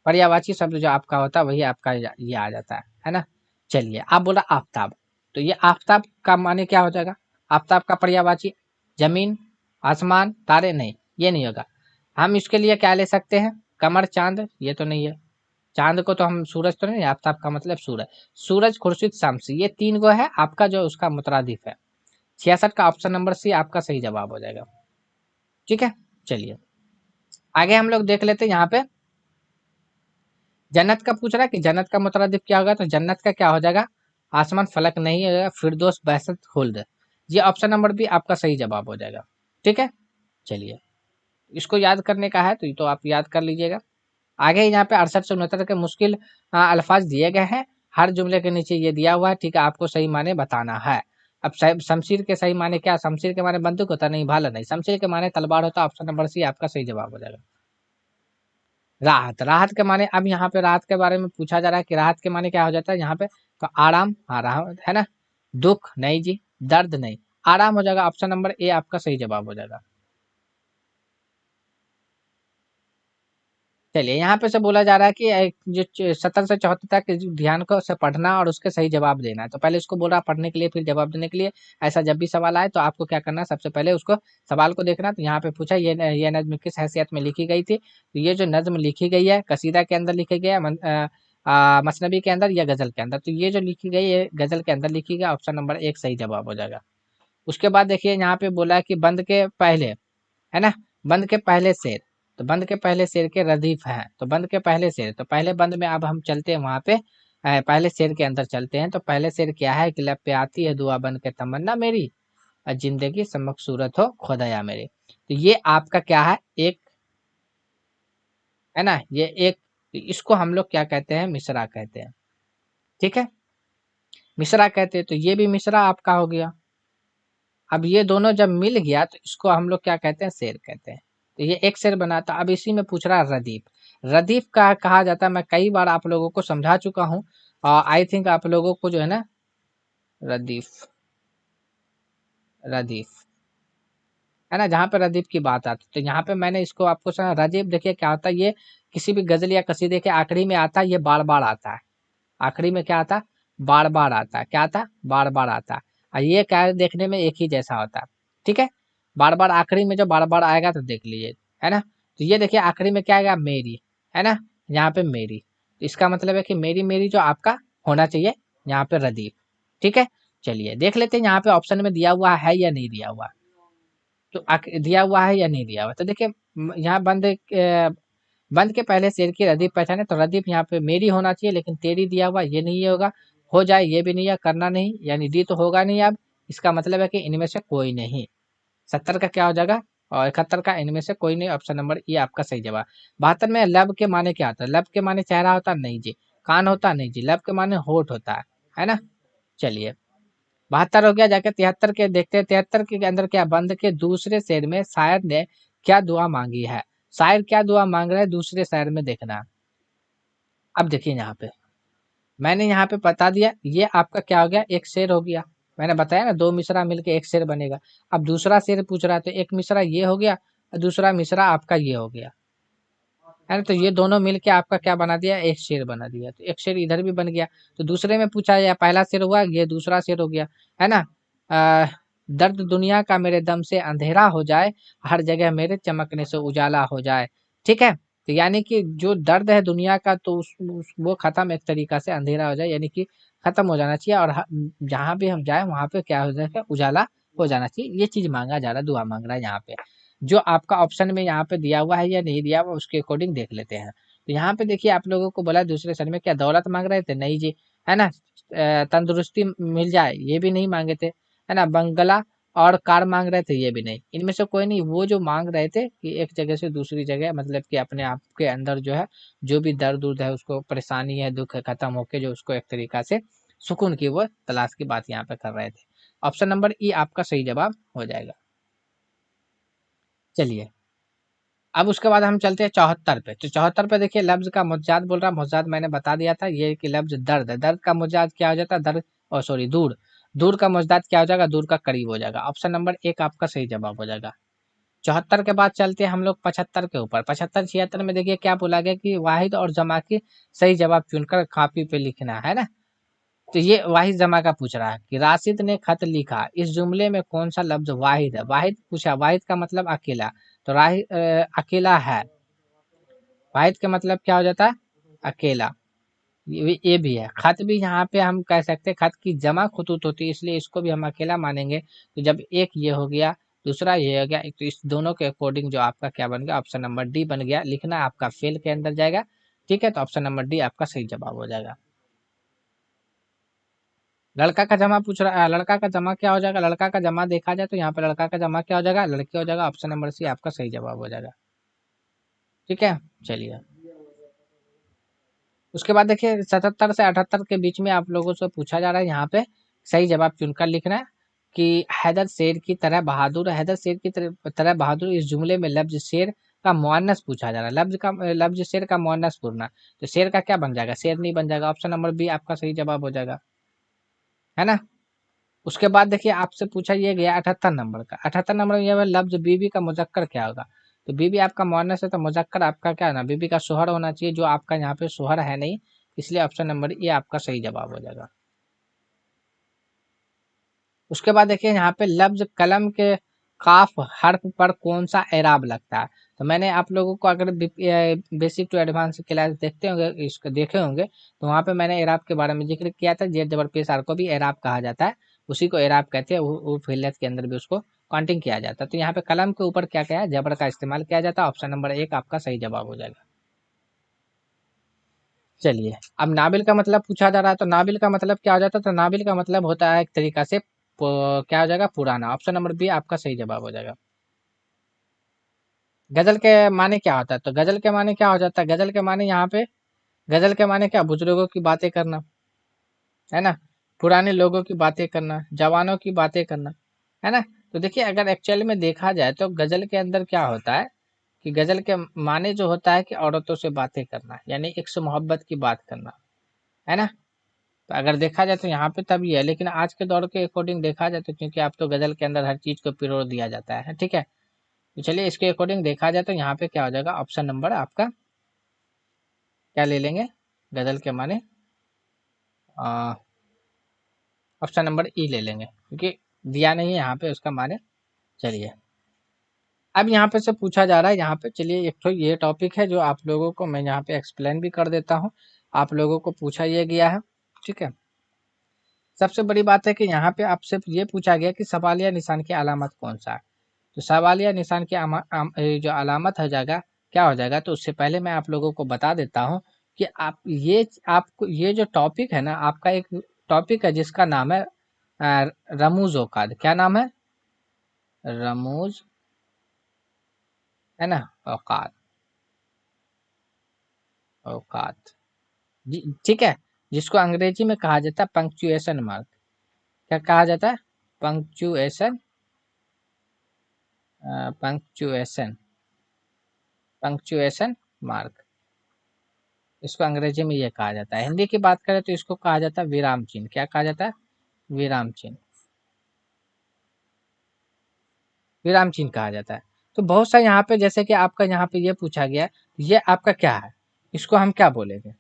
पर्यायवाची शब्द जो आपका होता है वही आपका ये आ जाता है ना। चलिए आप बोला आफताब, तो ये आफताब का माने क्या हो जाएगा? आफताब का पर्यायवाची जमीन, आसमान, तारे, नहीं ये नहीं होगा। हम इसके लिए क्या ले सकते हैं? कमर, चांद, ये तो नहीं है। चांद को तो हम सूरज तो नहीं, आफताब का मतलब सूरज। सूरज, खुर्शीद, शम्स, ये तीन गो है आपका जो उसका मुतरादिफ है। 66 का ऑप्शन नंबर सी आपका सही जवाब हो जाएगा। ठीक है, चलिए आगे हम लोग देख लेते हैं। यहाँ पे जन्नत का पूछ रहा है कि जन्नत का मुतरादिफ क्या होगा, तो जन्नत का क्या हो जाएगा? आसमान, फलक, नहीं हो जाएगा। फिरदौस, बहसत, खुल्द, ये ऑप्शन नंबर बी आपका सही जवाब हो जाएगा। ठीक है, चलिए इसको याद करने का है तो ये तो आप याद कर लीजिएगा। आगे यहाँ पे 68 से 69 के मुश्किल अल्फाज दिए गए हैं। हर जुमले के नीचे ये दिया हुआ है, ठीक है, आपको सही माने बताना है। अब शमशीर के सही माने क्या? शमशीर के माने बंदूक होता नहीं, भाला नहीं। शमशीर के माने तलवार होता, ऑप्शन नंबर सी आपका सही जवाब हो जाएगा। राहत, राहत के माने, अब यहाँ पे राहत के बारे में पूछा जा रहा है कि राहत के माने क्या हो जाता है यहाँ पे, तो आराम, हाँ राहत है ना। दुख नहीं जी, दर्द नहीं, आराम हो जाएगा। ऑप्शन नंबर ए आपका सही जवाब हो जाएगा। चलिए यहाँ पे से बोला जा रहा है कि जो 70 से 74 तक के ध्यान को से पढ़ना और उसके सही जवाब देना है। तो पहले इसको बोल रहा है पढ़ने के लिए फिर जवाब देने के लिए। ऐसा जब भी सवाल आए तो आपको क्या करना है, सबसे पहले उसको सवाल को देखना। तो यहाँ पे पूछा ये नज्म किस हैसियत में लिखी गई थी, तो ये जो नज्म लिखी गई है कसीदा के अंदर लिखी गई है, मसनबी के अंदर या गजल के अंदर, तो ये जो लिखी गई है गजल के अंदर लिखी गई, ऑप्शन नंबर एक सही जवाब हो जाएगा। उसके बाद देखिए यहाँ पे बोला है कि बंद के पहले, है ना, बंद के पहले शेर, तो बंद के पहले शेर के रदीफ हैं, तो बंद के पहले शेर, तो पहले बंद में अब हम चलते हैं वहां पे, पहले शेर के अंदर चलते हैं। तो पहले शेर क्या है कि लब पे आती है दुआ बन के तमन्ना मेरी, और जिंदगी समखसूरत हो खुदाया मेरे। तो ये आपका क्या है, एक, है ना, ये एक, इसको हम लोग क्या कहते हैं, मिसरा कहते हैं। ठीक है, मिसरा कहते हैं, तो ये भी मिसरा आपका हो गया। अब ये दोनों जब मिल गया तो इसको हम लोग क्या कहते हैं, शेर कहते हैं। तो ये एक शेर बना था। अब इसी में पूछ रहा है रदीफ, रदीफ का कहा जाता है, मैं कई बार आप लोगों को समझा चुका हूँ। आई थिंक आप लोगों को जो है ना, रदीफ, रदीफ, है ना, जहाँ पे रदीफ की बात आती है, तो यहाँ पे मैंने इसको आपको रदीफ देखिए क्या होता है, ये किसी भी गजल या कसीदे के आखिरी में आता है, ये बार बार आता है। आखिरी में क्या आता है, बार बार आता है। क्या आता है, बार बार आता है। और ये क्या है, देखने में एक ही जैसा होता है। ठीक है, बार बार आखिरी में जो बार बार आएगा तो देख लीजिए, है ना। तो ये देखिए आखिरी में क्या आएगा, मेरी, है ना, यहाँ पे मेरी, तो इसका मतलब है कि मेरी मेरी जो आपका होना चाहिए यहाँ पे रदीफ। ठीक है, चलिए देख लेते हैं यहाँ पे ऑप्शन में दिया हुआ है या नहीं दिया हुआ। तो दिया हुआ है या नहीं दिया हुआ, तो देखिए यहाँ बंद के पहले शेर की रदीफ पहचाने, तो रदीफ यहाँ पे मेरी होना चाहिए, लेकिन तेरी दिया हुआ ये नहीं होगा। हो जाए ये भी नहीं है, करना नहीं, यानी डी तो होगा नहीं। अब इसका मतलब है कि इनमें से कोई नहीं। 70 का क्या हो जाएगा, और 71 का इनमें से कोई नहीं, ऑप्शन नंबर ई आपका सही जवाब। 72 में लब के माने क्या होता है, लब के माने चेहरा होता है, नहीं जी। कान होता है, नहीं जी। लब के माने होठ होता है ना। चलिए 72 हो गया, जाके 73 के देखते हैं। 73 के अंदर क्या, बंद के दूसरे शेर में शायर ने क्या दुआ मांगी है। शायर क्या दुआ मांग रहा है दूसरे शेर में, देखना। अब देखिए यहाँ पे मैंने यहाँ पे बता दिया, ये आपका क्या हो गया, एक शेर हो गया। मैंने बताया ना, दो मिसरा मिलके एक शेर बनेगा। अब दूसरा शेर पूछ रहा है, तो एक मिसरा ये हो गया और दूसरा मिसरा आपका ये हो गया, है ना। तो ये दोनों मिलके आपका क्या बना दिया, एक शेर बना दिया। तो एक शेर इधर भी बन गया। तो दूसरे में पूछा या पहला शेर हुआ, ये दूसरा शेर हो गया, है ना। आ, दर्द दुनिया का मेरे दम से अंधेरा हो जाए, हर जगह मेरे चमकने से उजाला हो जाए। ठीक है, तो यानी कि जो दर्द है दुनिया का, तो वो खत्म एक तरीका से, अंधेरा हो जाए यानी कि खत्म हो जाना चाहिए, और जहाँ भी हम जाए वहां पे क्या हो जाए, उजाला हो जाना चाहिए। ये चीज मांगा जा रहा है, दुआ मांग रहा है यहाँ पे। जो आपका ऑप्शन में यहाँ पे दिया हुआ है या नहीं दिया हुआ, उसके अकॉर्डिंग देख लेते हैं। तो यहाँ पे देखिए आप लोगों को बोला दूसरे शहर में क्या दौलत मांग रहे थे, नहीं जी, है ना। तंदुरुस्ती मिल जाए, ये भी नहीं मांगे थे, है ना। बंगला और कार मांग रहे थे, ये भी नहीं। इनमें से कोई नहीं। वो जो मांग रहे थे कि एक जगह से दूसरी जगह, मतलब कि अपने आप के अंदर जो है, जो भी दर्द उर्द है उसको, परेशानी है, दुख है, खत्म होके जो उसको एक तरीका से सुकून की वो तलाश की बात यहाँ पे कर रहे थे। ऑप्शन नंबर ई आपका सही जवाब हो जाएगा। चलिए अब उसके बाद हम चलते हैं 74 पे। तो 74 पे देखिए लफ्ज का मुज्जाद बोल रहा, मुज्जाद मैंने बता दिया था, ये कि लफ्ज दर्द है, दर्द का मुज्जाद क्या हो जाता है, दर्द, और सॉरी दूर, दूर का मुज्जाद क्या हो जाएगा, दूर का करीब हो जाएगा। ऑप्शन नंबर एक आपका सही जवाब हो जाएगा। 74 के बाद चलते हैं हम लोग 75 के ऊपर। 75 76 में देखिए क्या बोला गया कि वाहिद और जमा की सही जवाब चुनकर कॉपी पे लिखना है ना। तो ये वाहिद जमा का पूछ रहा है कि राशिद ने खत लिखा, इस जुमले में कौन सा लफ्ज वाहिद है। वाहिद पूछा, वाहिद का मतलब अकेला, तो अकेला है। वाहिद का मतलब क्या हो जाता है, अकेला। ये भी है। खत भी यहाँ पे हम कह सकते हैं खत की जमा खुतूत होती है, इसलिए इसको भी हम अकेला मानेंगे। तो जब एक ये हो गया, दूसरा ये हो गया, तो इस दोनों के अकॉर्डिंग जो आपका क्या बन गया, ऑप्शन नंबर डी बन गया। लिखना आपका फेल के अंदर जाएगा। ठीक है, तो ऑप्शन नंबर डी आपका सही जवाब हो जाएगा। लड़का का जमा पूछ रहा है, लड़का का जमा क्या हो जाएगा। लड़का का जमा देखा जाए तो यहाँ पे लड़का का जमा क्या हो जाएगा, लड़की हो जाएगा। ऑप्शन नंबर सी आपका सही जवाब हो जाएगा। ठीक है, चलिए। उसके बाद देखिए 77 से 78 के बीच में आप लोगों से पूछा जा रहा है, यहाँ पे सही जवाब चुनकर लिखना है कि हैदर शेर की तरह बहादुर, हैदर शेर की तरह बहादुर, इस जुमले में लफ्ज शेर का मुअन्नस पूछा जा रहा है। लफ्ज शेर का मुअन्नस पूछना, तो शेर का क्या बन जाएगा, शेर नहीं बन जाएगा। ऑप्शन नंबर बी आपका सही जवाब हो जाएगा, है ना। उसके बाद देखिए आपसे पूछा ये गया 78 नंबर का। 78 नंबर में यह लफ्ज बीबी का मुजक्कर क्या होगा। तो बीबी आपका मुअन्नस है, तो मुजक्कर आपका क्या है ना, बीबी का शोहर होना चाहिए, जो आपका यहाँ पे शोहर है नहीं, इसलिए ऑप्शन नंबर ये आपका सही जवाब हो जाएगा। उसके बाद देखिए यहाँ पे लफ्ज कलम के काफ हर्फ पर कौन सा एराब लगता है। तो मैंने आप लोगों को अगर बेसिक टू एडवांस क्लास देखते होंगे, इसको देखे होंगे, तो वहाँ पे मैंने एराब के बारे में जिक्र किया था। जेड जबर पेश आर को भी एराब कहा जाता है, उसी को एराब कहते हैं। वो फिल्लत के अंदर भी उसको काउंटिंग किया जाता है। तो यहाँ पे कलम के ऊपर क्या क्या है, जबर का इस्तेमाल किया जाता है। ऑप्शन नंबर एक आपका सही जवाब हो जाएगा। चलिए, अब नाबिल का मतलब पूछा जा रहा है, तो नाबिल का मतलब क्या हो जाता है, तो नाबिल का मतलब होता है एक तरीका से क्या हो जाएगा, पुराना। ऑप्शन नंबर बी आपका सही जवाब हो जाएगा। गजल के माने क्या होता है, तो गजल के माने क्या हो जाता है, गजल के माने यहाँ पे, गजल के माने क्या, बुजुर्गों की बातें करना, है ना, पुराने लोगों की बातें करना, जवानों की बातें करना, है ना। तो देखिए अगर एक्चुअल में देखा जाए तो गजल के अंदर क्या होता है कि गजल के माने जो होता है कि औरतों से बातें करना, यानी एक से मोहब्बत की बात करना, है ना। तो अगर देखा जाए तो यहाँ पे तभी है, लेकिन आज के दौर के अकॉर्डिंग देखा जाए तो, क्योंकि आप तो गजल के अंदर हर चीज को पिरो दिया जाता है, ठीक है। तो चलिए इसके अकॉर्डिंग देखा जाए तो यहाँ पे क्या हो जाएगा, ऑप्शन नंबर आपका क्या ले लेंगे, गजल के माने ऑप्शन नंबर ई ले लेंगे, क्योंकि दिया नहीं है यहाँ पे उसका माने। चलिए, अब यहाँ पे से पूछा जा रहा है, यहाँ पे चलिए एक तो ये टॉपिक है जो आप लोगों को मैं यहाँ पे एक्सप्लेन भी कर देता हूँ। आप लोगों को पूछा ये गया है, ठीक है। सबसे बड़ी बात है कि यहाँ पे आपसे ये पूछा गया कि सवालिया निशान की अलामत कौन सा है। तो सवालिया निशान की जो अलामत हो जाएगा, क्या हो जाएगा, तो उससे पहले मैं आप लोगों को बता देता हूँ कि आपको ये जो टॉपिक है ना, आपका एक टॉपिक है जिसका नाम है रमूज औकात। क्या नाम है, रमूज, है ना, औकात, औकात जी, ठीक है। जिसको अंग्रेजी में कहा जाता है पंक्चुएशन मार्क। क्या कहा जाता है, पंक्चुएशन, पंक्चुएशन, पंक्चुएशन मार्क, इसको अंग्रेजी में ये कहा जाता है। हिंदी की बात करें तो इसको कहा जाता है विराम चिन्ह। क्या कहा जाता है, विराम चिन्ह, विराम चिन्ह कहा जाता है। तो बहुत सा यहाँ पे जैसे कि आपका यहाँ पे ये पूछा गया है, ये आपका क्या है, इसको हम क्या बोलेंगे।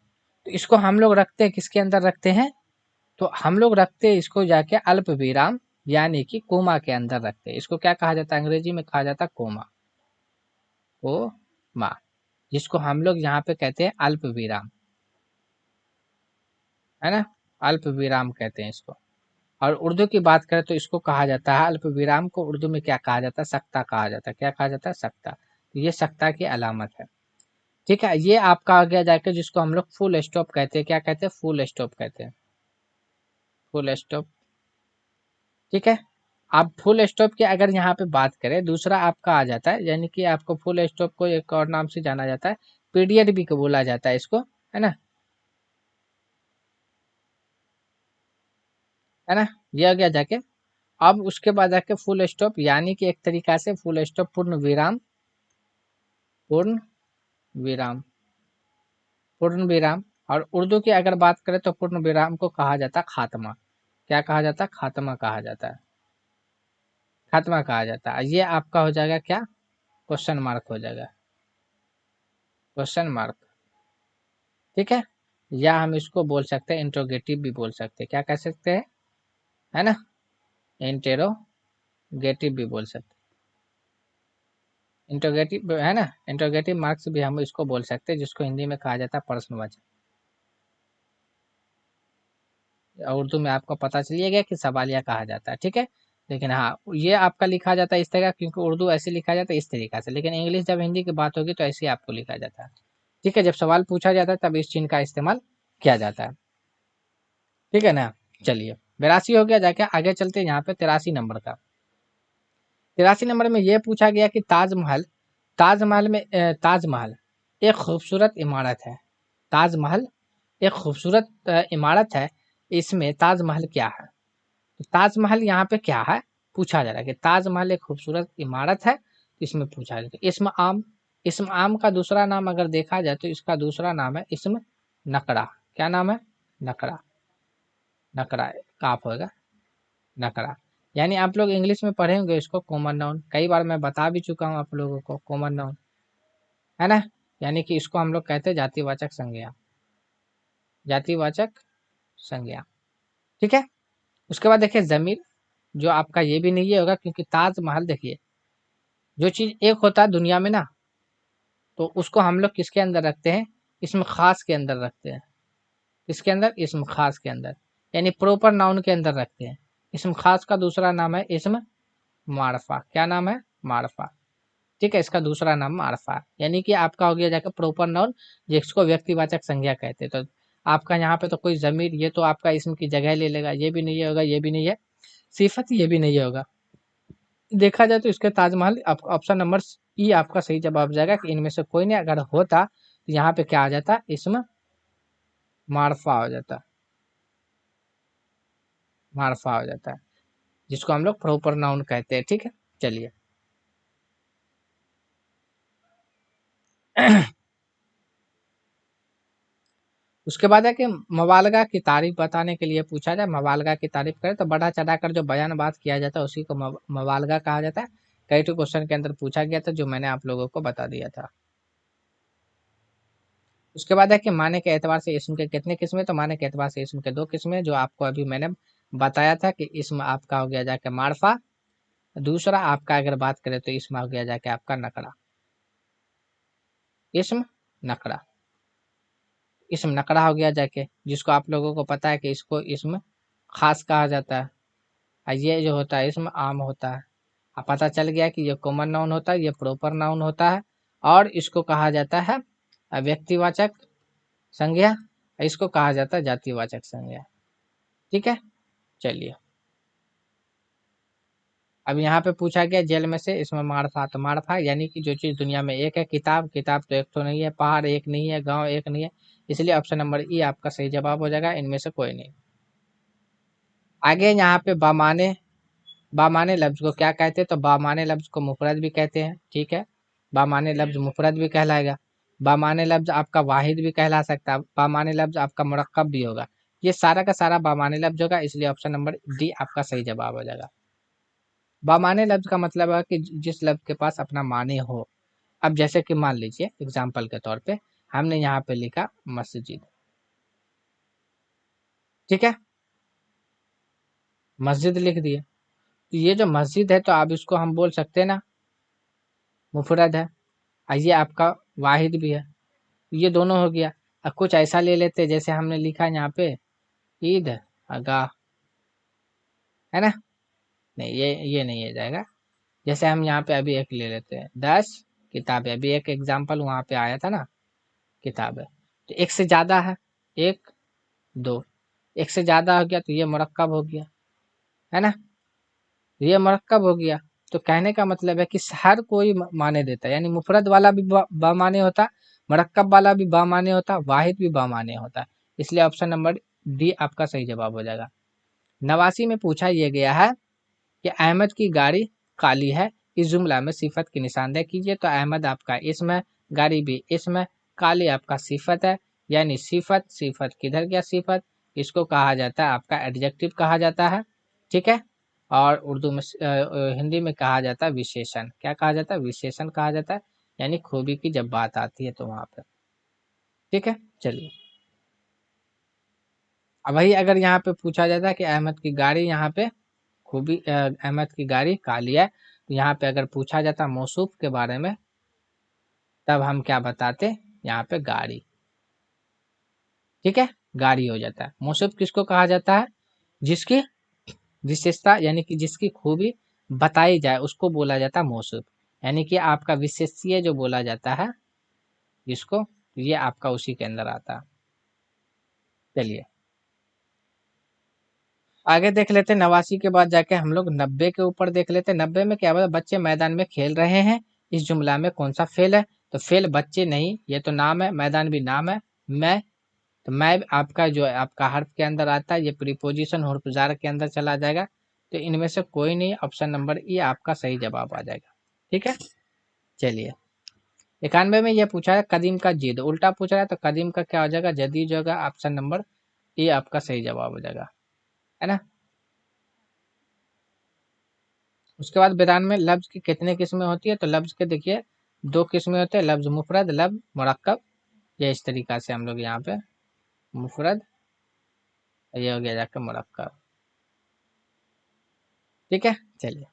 तो इसको हम लोग रखते हैं किसके अंदर रखते हैं, तो हम लोग रखते हैं इसको जाके अल्प विराम, यानी कि कोमा के अंदर रखते हैं। इसको क्या कहा जाता है, अंग्रेजी में कहा जाता है कोमा, कोमा, जिसको हम लोग यहाँ पे कहते हैं अल्प विराम, है ना, अल्प विराम कहते हैं इसको। और उर्दू की बात करें तो इसको कहा जाता है, अल्प विराम को उर्दू में क्या कहा जाता है, सख्ता कहा जाता है। क्या कहा जाता है, सख्ता। तो ये सख्ता की अलामत है, ठीक है। ये आपका आ गया जाके जिसको हम लोग फुल स्टॉप कहते हैं। क्या कहते हैं, फुल स्टॉप कहते हैं, फुल स्टॉप, ठीक है। आप फुल स्टॉप की अगर यहाँ पे बात करें, दूसरा आपका आ जाता है, यानी कि आपको फुल स्टॉप को एक और नाम से जाना जाता है, पीरियड भी को बोला जाता है इसको, है ना, है ना। ये आ गया जाके। अब उसके बाद जाके फुल स्टॉप, यानी कि एक तरीका से फुल स्टॉप पूर्ण विराम, पूर्ण विराम, पूर्ण विराम। और उर्दू की अगर बात करें तो पूर्ण विराम को कहा जाता है खात्मा। क्या कहा जाता है, खात्मा कहा जाता है, खात्मा कहा जाता है। ये आपका हो जाएगा क्या, क्वेश्चन मार्क हो जाएगा, क्वेश्चन मार्क, ठीक है। या हम इसको बोल सकते हैं इंट्रोगेटिव भी बोल सकते हैं, क्या कह सकते हैं, है ना, इंटेरोगेटिव भी बोल सकते हैं, इंट्रोगेटिव है ना, इंट्रोगेटिव मार्क्स भी हम इसको बोल सकते हैं, जिसको हिंदी में कहा जाता है प्रश्नवाचक। उर्दू में आपको पता चलिए गया कि सवालिया कहा जाता है, ठीक है। लेकिन हाँ, ये आपका लिखा जाता है इस तरह, क्योंकि उर्दू ऐसे लिखा जाता है इस तरीका से, लेकिन इंग्लिश जब हिंदी की बात होगी तो ऐसे ही आपको लिखा जाता है, ठीक है। जब सवाल पूछा जाता है तब इस चिन्ह का इस्तेमाल किया जाता है, ठीक है ना। चलिए 82 हो गया, जाके आगे चलते हैं यहाँ पे 83 नंबर का। 83 नंबर में ये पूछा गया कि ताजमहल, ताजमहल में ताजमहल एक खूबसूरत इमारत है, ताजमहल एक खूबसूरत इमारत है, इसमें ताजमहल क्या है। तो ताजमहल यहाँ पे क्या है पूछा जा रहा है कि ताजमहल एक खूबसूरत इमारत है, इसमें पूछा जा रहा है इस्म आम, इस्म आम का दूसरा नाम अगर देखा जाए तो इसका दूसरा नाम है इस्म नकड़ा, क्या नाम है, नकड़ा, नकड़ा काफ होगा, नकड़ा। यानी आप लोग इंग्लिश में पढ़े होंगे इसको कॉमन नाउन, कई बार मैं बता भी चुका हूँ आप लोगों को कॉमन नाउन, है ना। यानी कि इसको हम लोग कहते हैं जातिवाचक संज्ञा, जातिवाचक संज्ञा, ठीक है। उसके बाद देखिए जमीर, जो आपका ये भी नहीं होगा, क्योंकि ताजमहल देखिए, जो चीज एक होता है दुनिया में ना, तो उसको हम लोग किसके अंदर रखते हैं, इसम खास के अंदर रखते हैं, किसके अंदर, इसम खास के अंदर, यानी प्रॉपर नाउन के अंदर रखते हैं। इसम खास का दूसरा नाम है इसम मारफा, क्या नाम है, मारफा, ठीक है। इसका दूसरा नाम मारफा, यानी कि आपका हो गया जाकर प्रॉपर नाउन, जिसको व्यक्तिवाचक संज्ञा कहते हैं। तो आपका यहाँ पे तो कोई जमीर, ये तो आपका इसम की जगह ले लेगा, ये भी नहीं होगा, ये भी नहीं है, सिफत ये भी नहीं होगा। देखा जाए तो इसके ताजमहल ऑप्शन नंबर ई आपका सही जवाब हो जाएगा कि इनमें से कोई नहीं अगर होता तो यहाँ पे क्या आ जाता, इसम मारफा हो जाता, मारफा हो जाता है, जिसको हम लोग प्रॉपर नाउन कहते हैं, ठीक है। चलिए उसके बाद है कि मवालगा की तारीफ बताने के लिए पूछा जाए, मवालगा की तारीफ करें तो बढ़ा चढ़ाकर जो बयान बात किया जाता है उसी को मवालगा कहा जाता है। कई तो क्वेश्चन के अंदर पूछा गया था जो मैंने आप लोगों को बता दिया था। उसके बाद है कि माने के एतबार से इसम के कितने किस्में, तो माने के एतबार से इसम के दो किस्में, जो आपको अभी मैंने बताया था कि इसम आपका हो गया जाके मारफा, दूसरा आपका अगर बात करें तो इसम हो गया जाके आपका नकड़ा, इसम नकड़ा, इसम नकड़ा हो गया जाके, जिसको आप लोगों को पता है कि इसको इसम खास कहा जाता है, और ये जो होता है इसम आम होता है। अब पता चल गया कि ये कॉमन नाउन होता है, ये प्रॉपर नाउन होता है, और इसको कहा जाता है व्यक्तिवाचक संज्ञा, इसको कहा जाता है जातिवाचक संज्ञा, ठीक है। चलिए अब यहाँ पे पूछा गया जेल में से इसमें मारफा, तो मारफा यानी कि जो चीज दुनिया में एक है, किताब, किताब तो एक तो नहीं है, पहाड़ एक नहीं है, गांव एक नहीं है, इसलिए ऑप्शन नंबर ई आपका सही जवाब हो जाएगा, इनमें से कोई नहीं। आगे यहाँ पे बामाने, बामाने लफ्ज को क्या कहते हैं, तो बामाने लफ्ज को मुफरद भी कहते हैं, ठीक है। बामाने लफ्ज मुफरद भी कहलाएगा, बामाने लफ्ज आपका वाहिद भी कहला सकता है, बामाने लफ्ज आपका मुरक्कब भी होगा, ये सारा का सारा बामाने लफ्ज होगा, इसलिए ऑप्शन नंबर डी आपका सही जवाब हो जाएगा। बामाने लफ्ज का मतलब है कि जिस लफ्ज के पास अपना माने हो। अब जैसे कि मान लीजिए एग्जाम्पल के तौर पे हमने यहाँ पे लिखा मस्जिद, ठीक है, मस्जिद लिख दिए, तो ये जो मस्जिद है तो आप इसको हम बोल सकते हैं ना मुफरद है, और ये आपका वाहिद भी है, ये दोनों हो गया। अब कुछ ऐसा ले लेते हैं जैसे हमने लिखा यहाँ पे ईद गाह, है ना, नहीं ये नहीं हो जाएगा। जैसे हम यहाँ पे अभी एक ले लेते हैं 10 किताबें, अभी एक एग्जाम्पल वहाँ पे आया था ना, किताब है, तो एक से ज्यादा है, एक दो, एक से ज्यादा हो गया तो ये मुरक्कब हो गया, है ना, ये मुरक्कब हो गया। तो कहने का मतलब है कि हर कोई माने देता है, यानी मुफरद वाला भी बामाने होता, मुरक्कब वाला भी बामाने होता, वाहिद भी बामाने होता, इसलिए ऑप्शन नंबर डी आपका सही जवाब हो जाएगा। 89 में पूछा यह गया है कि अहमद की गाड़ी काली है, इस जुमला में सिफत की निशानदेही कीजिए, तो अहमद आपका इसम है, गाड़ी भी इसम है, काली आपका सिफत है, यानी सिफत, सिफत किधर गया सिफत, इसको कहा जाता है आपका एडजेक्टिव कहा जाता है, ठीक है। और उर्दू में हिंदी में कहा जाता है विशेषण। क्या कहा जाता है? विशेषण कहा जाता है, यानी खूबी की जब बात आती है तो वहां पे। ठीक है, चलिए। अब वही अगर यहाँ पे पूछा जाता है कि अहमद की गाड़ी यहाँ पे खूबी अहमद की गाड़ी काली है, तो यहाँ पे अगर पूछा जाता मौसूफ के बारे में, तब हम क्या बताते? यहाँ पे गाड़ी। ठीक है, गाड़ी हो जाता है। मौसूफ किसको कहा जाता है? जिसकी विशेषता यानी कि जिसकी खूबी बताई जाए उसको बोला जाता है मौसूफ। यानी कि आपका विशेष्य जो बोला जाता है जिसको, ये आपका उसी के अंदर आता है। चलिए आगे देख लेते हैं। 89 के बाद जाके हम लोग 90 के ऊपर देख लेते हैं। 90 में क्या बोला? बच्चे मैदान में खेल रहे हैं। इस जुमला में कौन सा फेल है? तो फेल बच्चे नहीं, ये तो नाम है, मैदान भी नाम है। मैं, तो मैं आपका जो है आपका हर्फ के अंदर आता है, ये प्रीपोजिशन हर्फ के अंदर चला जाएगा। तो इनमें से कोई नहीं, ऑप्शन नंबर ई आपका सही जवाब आ जाएगा। ठीक है, चलिए। 91 में ये पूछा है कदीम का जिद, उल्टा पूछ रहा है, तो कदीम का क्या हो जाएगा? जदीद जो होगा। ऑप्शन नंबर ए आपका सही जवाब हो जाएगा, है ना। उसके बाद बयान में लफ्ज की कितने किस्में होती है? तो लफ्ज के देखिए दो किस्में होते हैं, लफ्ज मुफरद, लफ्ज मुरक्कब। ये इस तरीका से हम लोग यहाँ पे मुफरद, ये हो गया जाकर मुरक्कब। ठीक है, चलिए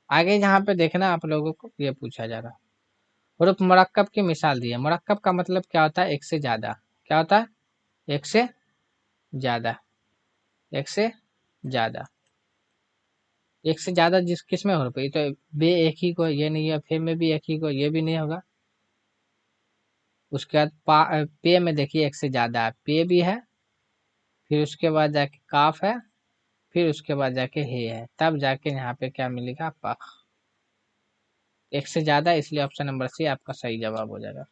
आगे यहाँ पे देखना आप लोगों को ये पूछा जा रहा। हुरूफ मुरक्कब की मिसाल दी है। मुरक्कब का मतलब क्या होता है? एक से ज्यादा। क्या होता है? एक से ज्यादा, एक से ज्यादा। एक से ज्यादा जिस किसमें हो रही, तो बे एक ही को ये नहीं है, फे में भी एक ही को ये भी नहीं होगा। उसके बाद पे में देखिए एक से ज्यादा है, पे भी है, फिर उसके बाद जाके काफ है, फिर उसके बाद जाके हे है, तब जाके यहाँ पे क्या मिलेगा? पख। एक से ज्यादा, इसलिए ऑप्शन नंबर सी आपका सही जवाब हो जाएगा।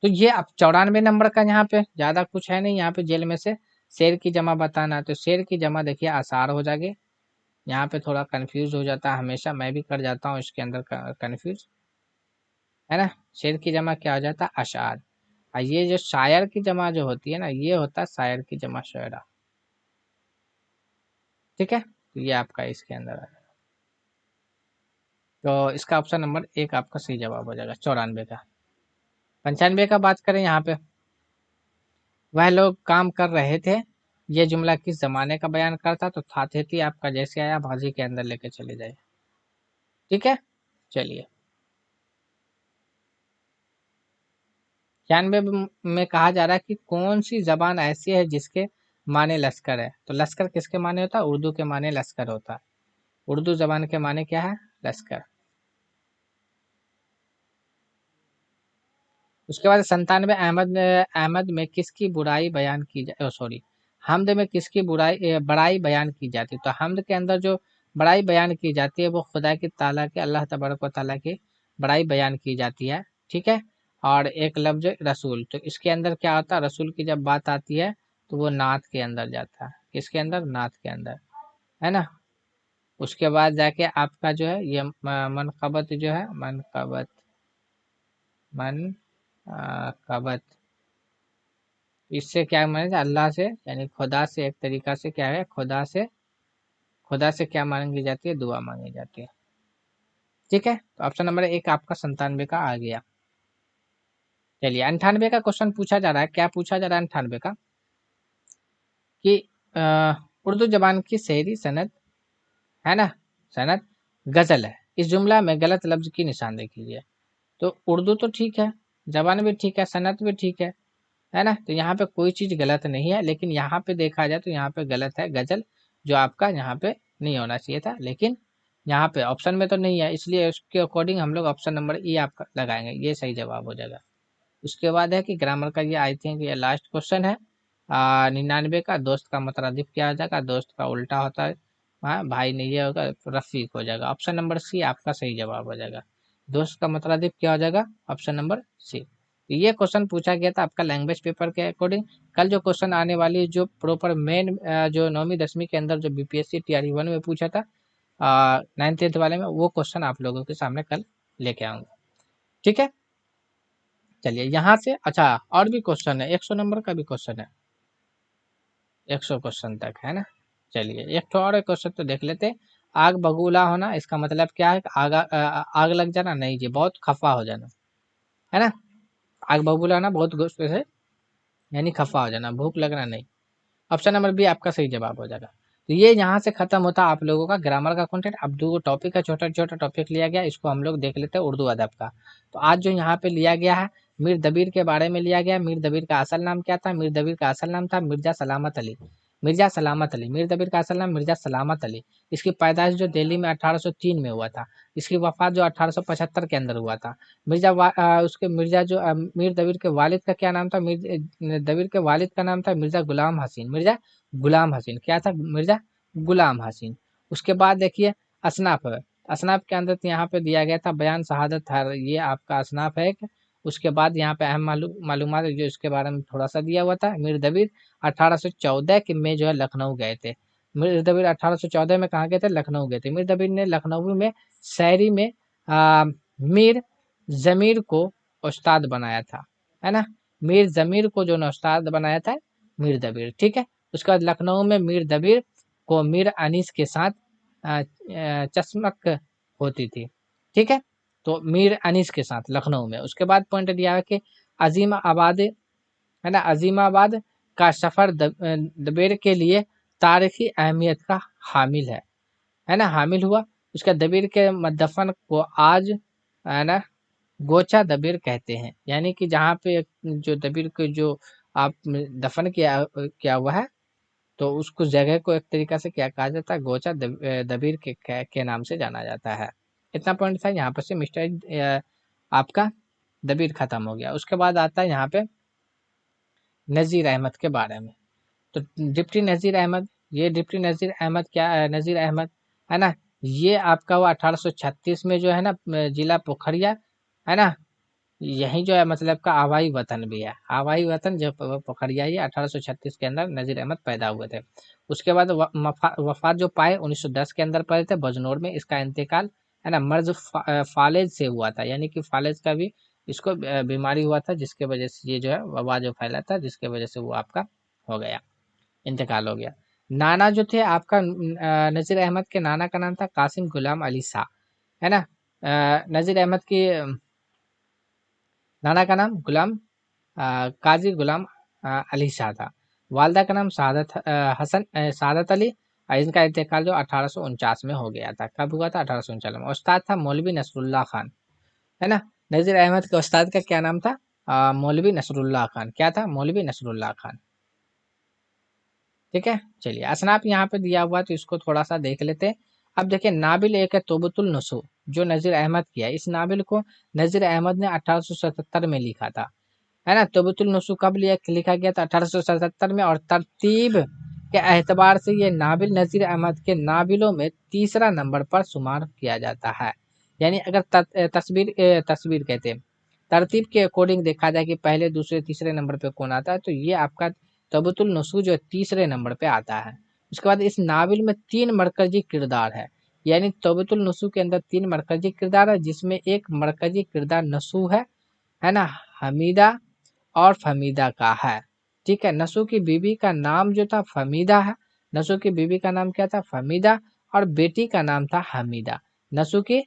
तो ये अब 94 नंबर का यहाँ पे ज्यादा कुछ है नहीं। यहाँ पे जेल में से शेर की जमा बताना है, तो शेर की जमा देखिए आसार हो जाएगी। यहाँ पे थोड़ा कंफ्यूज हो जाता है, हमेशा मैं भी कर जाता हूँ इसके अंदर कंफ्यूज, है ना। शेर की जमा क्या हो जाता है? अशार। और ये जो शायर की जमा जो होती है ना, ये होता है शायर की जमा शायरा। ठीक है, तो ये आपका इसके अंदर आ जाएगा। तो इसका ऑप्शन नंबर एक आपका सही जवाब हो जाएगा 94 का। 95 का बात करें यहाँ पे, वह लोग काम कर रहे थे, ये जुमला किस जमाने का बयान करता? तो था थे थी आपका जैसे आया भाजी के अंदर लेके चले जाए। ठीक है, चलिए। 96 में कहा जा रहा है कि कौन सी जबान ऐसी है जिसके माने लश्कर है? तो लश्कर किसके माने होता है? उर्दू के माने लश्कर होता है। उर्दू जबान के माने क्या है? लश्कर। उसके बाद 97 अहमद में किसकी बुराई बयान की जा सॉरी हमद में किसकी बड़ाई बयान की जाती है? तो हमद के अंदर जो बड़ाई बयान की जाती है वो खुदा की ताला के, अल्लाह तबारक व ताला की बड़ाई बयान की जाती है। ठीक है, और एक लफ्ज रसूल, तो इसके अंदर क्या होता है? रसूल की जब बात आती है तो वो नात के अंदर जाता है। किसके अंदर? नात के अंदर, है ना। उसके बाद जाके आपका जो है ये मनकबत जो है, मनकबत, मन कबत, इससे क्या माने? अल्लाह से यानी खुदा से, एक तरीका से क्या है? खुदा से क्या मांगी जाती है? दुआ मांगी जाती है। ठीक है, तो ऑप्शन नंबर एक आपका 97 का आ गया। चलिए 98 का क्वेश्चन पूछा जा रहा है। क्या पूछा जा रहा है 98 का? कि उर्दू जबान की शहरी सनद, है ना, सनद गजल है, इस जुमला में गलत लफ्ज की निशानदेही कीजिए। तो उर्दू तो ठीक है, जबान भी ठीक है, सनद भी ठीक है ना। तो यहाँ पे कोई चीज गलत नहीं है, लेकिन यहाँ पे देखा जाए तो यहाँ पे गलत है गजल, जो आपका यहाँ पे नहीं होना चाहिए था, लेकिन यहाँ पे ऑप्शन में तो नहीं है, इसलिए उसके अकॉर्डिंग हम लोग ऑप्शन नंबर ई आपका लगाएंगे, ये सही जवाब हो जाएगा। उसके बाद है कि ग्रामर का, ये आई थिंक ये लास्ट क्वेश्चन है। 99 का दोस्त का मुतरादिफ क्या हो जाएगा? दोस्त का उल्टा होता है, हाँ भाई नहीं, ये होगा रफीक हो जाएगा। ऑप्शन नंबर सी आपका सही जवाब हो जाएगा। दोस्त का मुतरादिफ क्या हो जाएगा? Option number C. ये क्वेश्चन पूछा गया था आपका लैंग्वेज पेपर के अकॉर्डिंग। कल जो क्वेश्चन आने वाली जो प्रॉपर मेन जो 9वीं 10वीं के अंदर जो बीपीएससी टीआरई 1 में पूछा था 9th 10th वाले में, वो क्वेश्चन आप लोगों के सामने कल लेके आऊंगा। ठीक है, चलिए यहाँ से अच्छा और भी क्वेश्चन है, 100 नंबर का भी क्वेश्चन है, 100 क्वेश्चन तक, है ना। चलिए एक तो और क्वेश्चन तो देख लेते हैं। आग बबूला होना इसका मतलब क्या है? आग लग जाना? नहीं जी, बहुत खफा हो जाना, है ना। आग बबूला होना बहुत गुस्से से, यानी खफा हो जाना, भूख लगना नहीं। ऑप्शन नंबर बी आपका सही जवाब हो जाएगा। तो ये यहाँ से खत्म होता आप लोगों का ग्रामर का कंटेंट। अब दो टॉपिक का छोटा छोटा टॉपिक लिया गया, इसको हम लोग देख लेते हैं उर्दू अदब का। तो आज जो यहाँ पे लिया गया है, मीर दबीर के बारे में लिया गया। मीर दबीर का असल नाम क्या था? मीर दबीर का असल नाम था मिर्जा सलामत अली। मिर्जा सलामत अली, मीर दबीर का असल नाम मिर्जा सलामत अली। इसकी पैदाइश जो दिल्ली में 1803 में हुआ था। इसकी वफात जो 1875 के अंदर हुआ था। उसके मिर्जा जो मीर दबीर के वालिद का क्या नाम था? मीर दबीर के वालिद का नाम था मिर्जा गुलाम हसीन। मिर्जा गुलाम हसीन क्या था? मिर्जा गुलाम हसीन। उसके बाद देखिए असनाफ है। असनाफ के अंदर तो यहाँ पे दिया गया था बयान शहादत है, ये आपका असनाफ है एक। उसके बाद यहाँ पे अहम मालूमात जो इसके बारे में थोड़ा सा दिया हुआ था। मीर दबीर 1814 के में जो है लखनऊ गए थे। मीर दबीर 1814 में कहाँ गए थे? लखनऊ गए थे। मीर दबीर ने लखनऊ में शायरी में मीर जमीर को उस्ताद बनाया था, है ना। मीर जमीर को जो उस्ताद बनाया था मीर दबीर, ठीक है। उसके बाद लखनऊ में मीर दबीर को मीर अनीस के साथ चस्मक होती थी, ठीक है। तो मीर अनीस के साथ लखनऊ में। उसके बाद पॉइंट दिया है कि अजीमाबाद, है ना, अजीमाबाद का सफर दबेर के लिए तारीखी अहमियत का हामिल है ना, हामिल हुआ। उसका दबीर के दफन को आज, है ना, गोचा दबीर कहते हैं। यानी कि जहाँ पे जो दबीर को जो आप दफन किया किया हुआ है, तो उसको जगह को एक तरीका से क्या कहा जाता है? गोचा दबीर के नाम से जाना जाता है। इतना पॉइंट था यहाँ पर से मिस्टर आपका दबीर खत्म हो गया। उसके बाद आता है यहाँ पे नज़ीर अहमद के बारे में। तो डिप्टी नज़ीर अहमद, ये डिप्टी नज़ीर अहमद क्या नज़ीर अहमद, है ना, ये आपका वो 1836 में जो है ना जिला पोखरिया, है ना, यही जो है मतलब का आवाई वतन भी है। आवाई वतन जो पोखरिया, ये 1836 के अंदर नज़ीर अहमद पैदा हुए थे। उसके बाद वफात जो पाए 1910 के अंदर पाए थे बजनौर में। इसका इंतकाल, है ना, मर्ज फालेज से हुआ था। यानी कि फालेज का भी इसको बीमारी हुआ था, जिसके वजह से ये जो है वबा जो फैला था, जिसके वजह से वो आपका हो गया, इंतकाल हो गया। नाना जो थे आपका नज़ीर अहमद के नाना का नाम था कासिम गुलाम अली शाह, है ना। नज़ीर अहमद की नाना का नाम काजी गुलाम अली शाह था। वालदा का नाम सादत अली। इनका इंतकाल जो 1849 में हो गया था। कब हुआ था? 1849 में। उस्ताद था मौलवी नसरुल्लाह खान, है ना। नज़ीर अहमद के उस्ताद का क्या नाम था? मौलवी नसरुल्लाह खान। क्या था? मौलवी नसरुल्लाह खान, ठीक है। चलिए असनाफ यहाँ पे दिया हुआ, तो इसको थोड़ा सा देख लेते हैं। अब देखिए नाबिल एक है तोबतुल नसू, जो नज़ीर अहमद की है। इस नाबिल को नज़ीर अहमद ने 1877 में लिखा था, है ना। तोबतुल नसू कब लिखा गया था? 1877 में। और तरतीब के एतबार से ये नाबिल नज़ीर अहमद के नाबिलों में तीसरा नंबर पर शुमार किया जाता है। यानी अगर तस्वीर कहते हैं, तरतीब के अकॉर्डिंग देखा जाए कि पहले दूसरे तीसरे नंबर पे कौन आता है, तो ये आपका तबतुल नसू जो तीसरे नंबर पे आता है। उसके बाद इस नावल में 3 मरकजी किरदार है। यानी तबतुल नसू के अंदर 3 मरकजी किरदार है, जिसमें एक मरकजी किरदार नसू है ना, हमीदा और फमीदा का है, ठीक है। नसू की बीबी का नाम जो था फमीदा है। नसू की बीबी का नाम क्या था? फमीदा। और बेटी का नाम था हमीदा। नसू की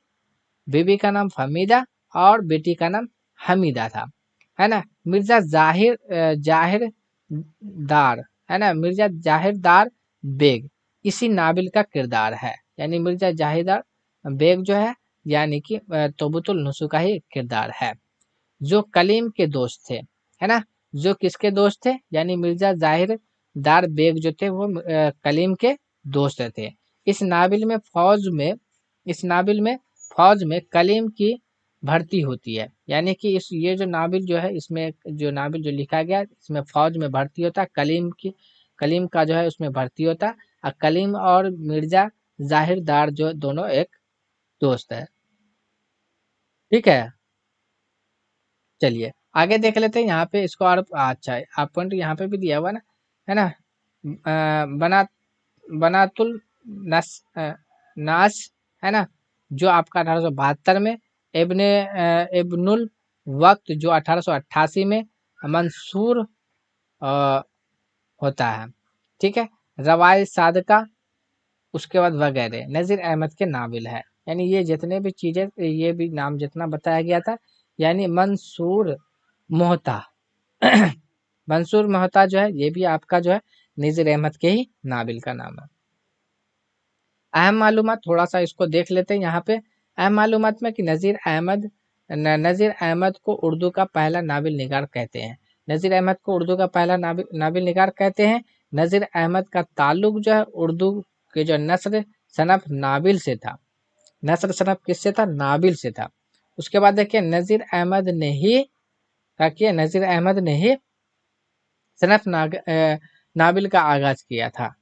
बीबी का नाम फमीदा और बेटी का नाम हमीदा था, है ना। मिर्जा जाहिर दार, है ना, मिर्जा जाहिरदार बेग इसी नाबिल का किरदार है। यानी मिर्जा जाहिरदार बेग जो है, यानी कि तोबतुल नसू का ही किरदार है। जो कलीम के दोस्त थे, है ना, जो किसके दोस्त थे? यानी मिर्जा जाहिर दार बेग जो थे वो कलीम के दोस्त थे। इस नाबिल में फौज में इस नाबिल में फौज में कलीम की भर्ती होती है। यानी कि इस ये जो नाबिल जो है, इसमें जो नाबिल जो लिखा गया, इसमें फौज में भर्ती होता है। कलीम का जो है उसमें भर्ती होता है। और कलीम और मिर्जा जाहिर दार जो दोनों एक दोस्त है, ठीक है। चलिए आगे देख लेते हैं। यहाँ पे इसको और अच्छा है, आप पॉइंट यहाँ पे भी दिया हुआ ना, है ना। बना बनातुल नस नास, है ना, जो आपका 1872 में। इब्नुल वक्त जो 1888 में मंसूर अ, होता है, ठीक है। रवाए सादका, उसके बाद वगैरह नज़ीर अहमद के नावल है। यानी ये जितने भी चीज़ें, ये भी नाम जितना बताया गया था, यानी मंसूर मोहता मंसूर मोहता जो है ये भी आपका जो है नज़ीर अहमद के ही नावल का नाम है। अहम मालूमात थोड़ा सा इसको देख लेते हैं यहाँ पे। अहम मालूमात में कि नज़ीर अहमद को उर्दू का पहला नावल निगार कहते हैं। नज़ीर अहमद को उर्दू का पहला नावल निगार कहते हैं। नज़ीर अहमद का ताल्लुक जो है उर्दू के जो नस्र सनफ नाबिल से था। नस्र सनफ किससे था? नाबिल से था। उसके बाद देखिए नज़ीर अहमद ने ही क्या किया? नज़ीर अहमद ने ही सनफ नाबिल का आगाज किया था,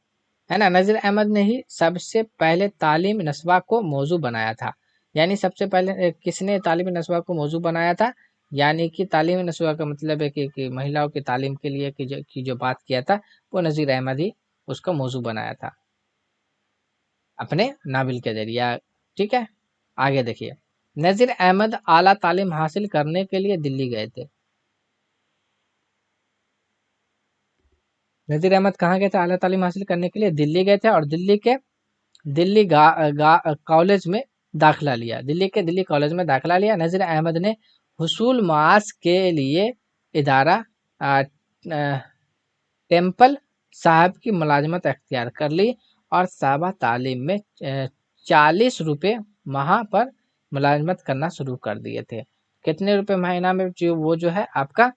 है ना। नज़ीर अहमद ने ही सबसे पहले तालीम नस्वा को मौजू बनाया था। यानी सबसे पहले किसने तालीम नस्वा को मौजू बनाया था? यानी कि तालीम नस्वा का मतलब है कि महिलाओं की तालीम के लिए की जो बात किया था वो नज़ीर अहमद ही उसका मौजू बनाया था अपने नावल के जरिए। ठीक है, आगे देखिए। नज़ीर अहमद आला तालीम हासिल करने के लिए दिल्ली गए थे। नज़ीर अहमद कहाँ गए थे आला तालीम हासिल करने के लिए? दिल्ली गए थे, और दिल्ली कॉलेज में दाखिला लिया। दिल्ली कॉलेज में दाखिला लिया। नज़ीर अहमद ने हुसूल मास के लिए इदारा टेम्पल साहब की मुलाजमत अख्तियार कर ली और साबा तालीम में 40 रुपये माह पर मुलाजमत करना शुरू कर दिए थे। कितने रुपए महीना में जो है आपका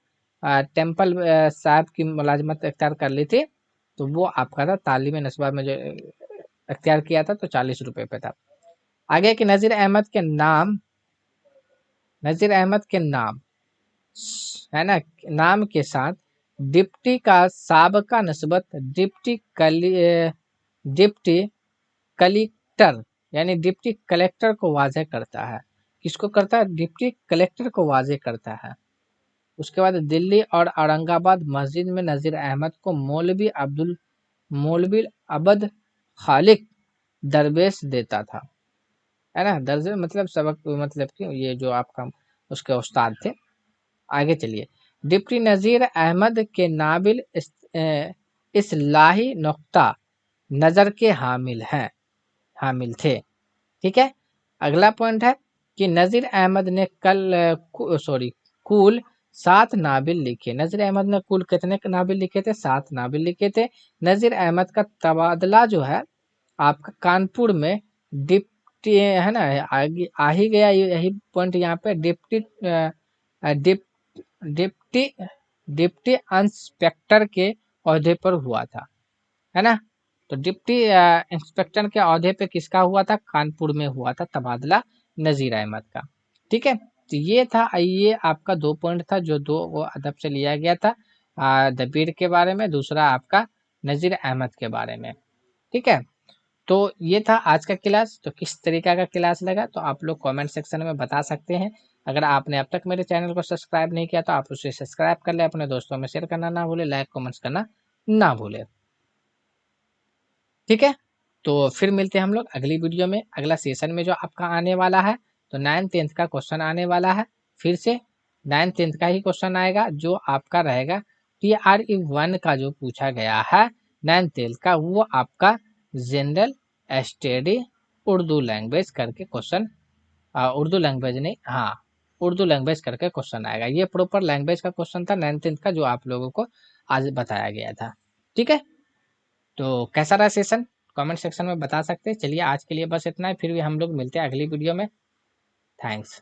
टेम्पल साहब की मुलाजमत अख्तियार कर ली थी, तो वो आपका था तालीम नस्बा में जो अख्तियार किया था, तो 40 रुपये पे था। आगे कि नज़ीर अहमद के नाम है ना, नाम के साथ डिप्टी का साबका नस्बत डिप्टी कलेक्टर यानी डिप्टी कलेक्टर को वाज़ेह करता है। किसको करता है? डिप्टी कलेक्टर को वाज़ेह करता है। उसके बाद दिल्ली और औरंगाबाद मस्जिद में नज़ीर अहमद को मौलवी अबद खालिक दरवेश देता था, है ना। दर्जे मतलब सबक, मतलब कि ये जो आपका उसके उस्ताद थे। आगे चलिए। डिप्टी नज़ीर अहमद के नाबिल इस्लाही नुक्ता नज़र के हामिल थे। ठीक है, अगला पॉइंट है कि नज़ीर अहमद ने कुल 7 नाबिल लिखे। नज़ीर अहमद ने कुल कितने नाबिल लिखे थे? 7 नाबिल लिखे थे। नज़ीर अहमद का तबादला जो है आपका कानपुर में डिप्टी, है ना, आगे आ ही गया यही पॉइंट यहाँ पे। डिप, डिप्टी डिप्टी इंस्पेक्टर के ओहदे पर हुआ था, है ना। तो डिप्टी इंस्पेक्टर के ओहदे पे किसका हुआ था? कानपुर में हुआ था तबादला नज़ीर अहमद का। ठीक है, तो ये आपका 2 पॉइंट था जो दो वो अदब से लिया गया था, दबीर के बारे में, दूसरा आपका नज़ीर अहमद के बारे में। ठीक है, तो ये था आज का क्लास। तो किस तरीका का क्लास लगा तो आप लोग कमेंट सेक्शन में बता सकते हैं। अगर आपने अब तक मेरे चैनल को सब्सक्राइब नहीं किया तो आप उसे सब्सक्राइब कर ले, अपने दोस्तों में शेयर करना ना भूले, लाइक कमेंट्स करना ना भूले। ठीक है, तो फिर मिलते हैं हम लोग अगली वीडियो में, अगला सेशन में जो आपका आने वाला है। तो 9th-10th का क्वेश्चन आने वाला है। फिर से 9th-10th का ही क्वेश्चन आएगा जो आपका रहेगा TRE 1 का जो पूछा गया है 9th-10th का, वो आपका जनरल स्टडी उर्दू लैंग्वेज करके क्वेश्चन, उर्दू लैंग्वेज नहीं, हाँ, उर्दू लैंग्वेज करके क्वेश्चन आएगा। ये प्रॉपर लैंग्वेज का क्वेश्चन था 9th-10th का जो आप लोगों को आज बताया गया था। ठीक है, तो कैसा रहा सेशन कमेंट सेक्शन में बता सकते हैं। चलिए आज के लिए बस इतना है, फिर भी हम लोग मिलते हैं अगली वीडियो में। थैंक्स।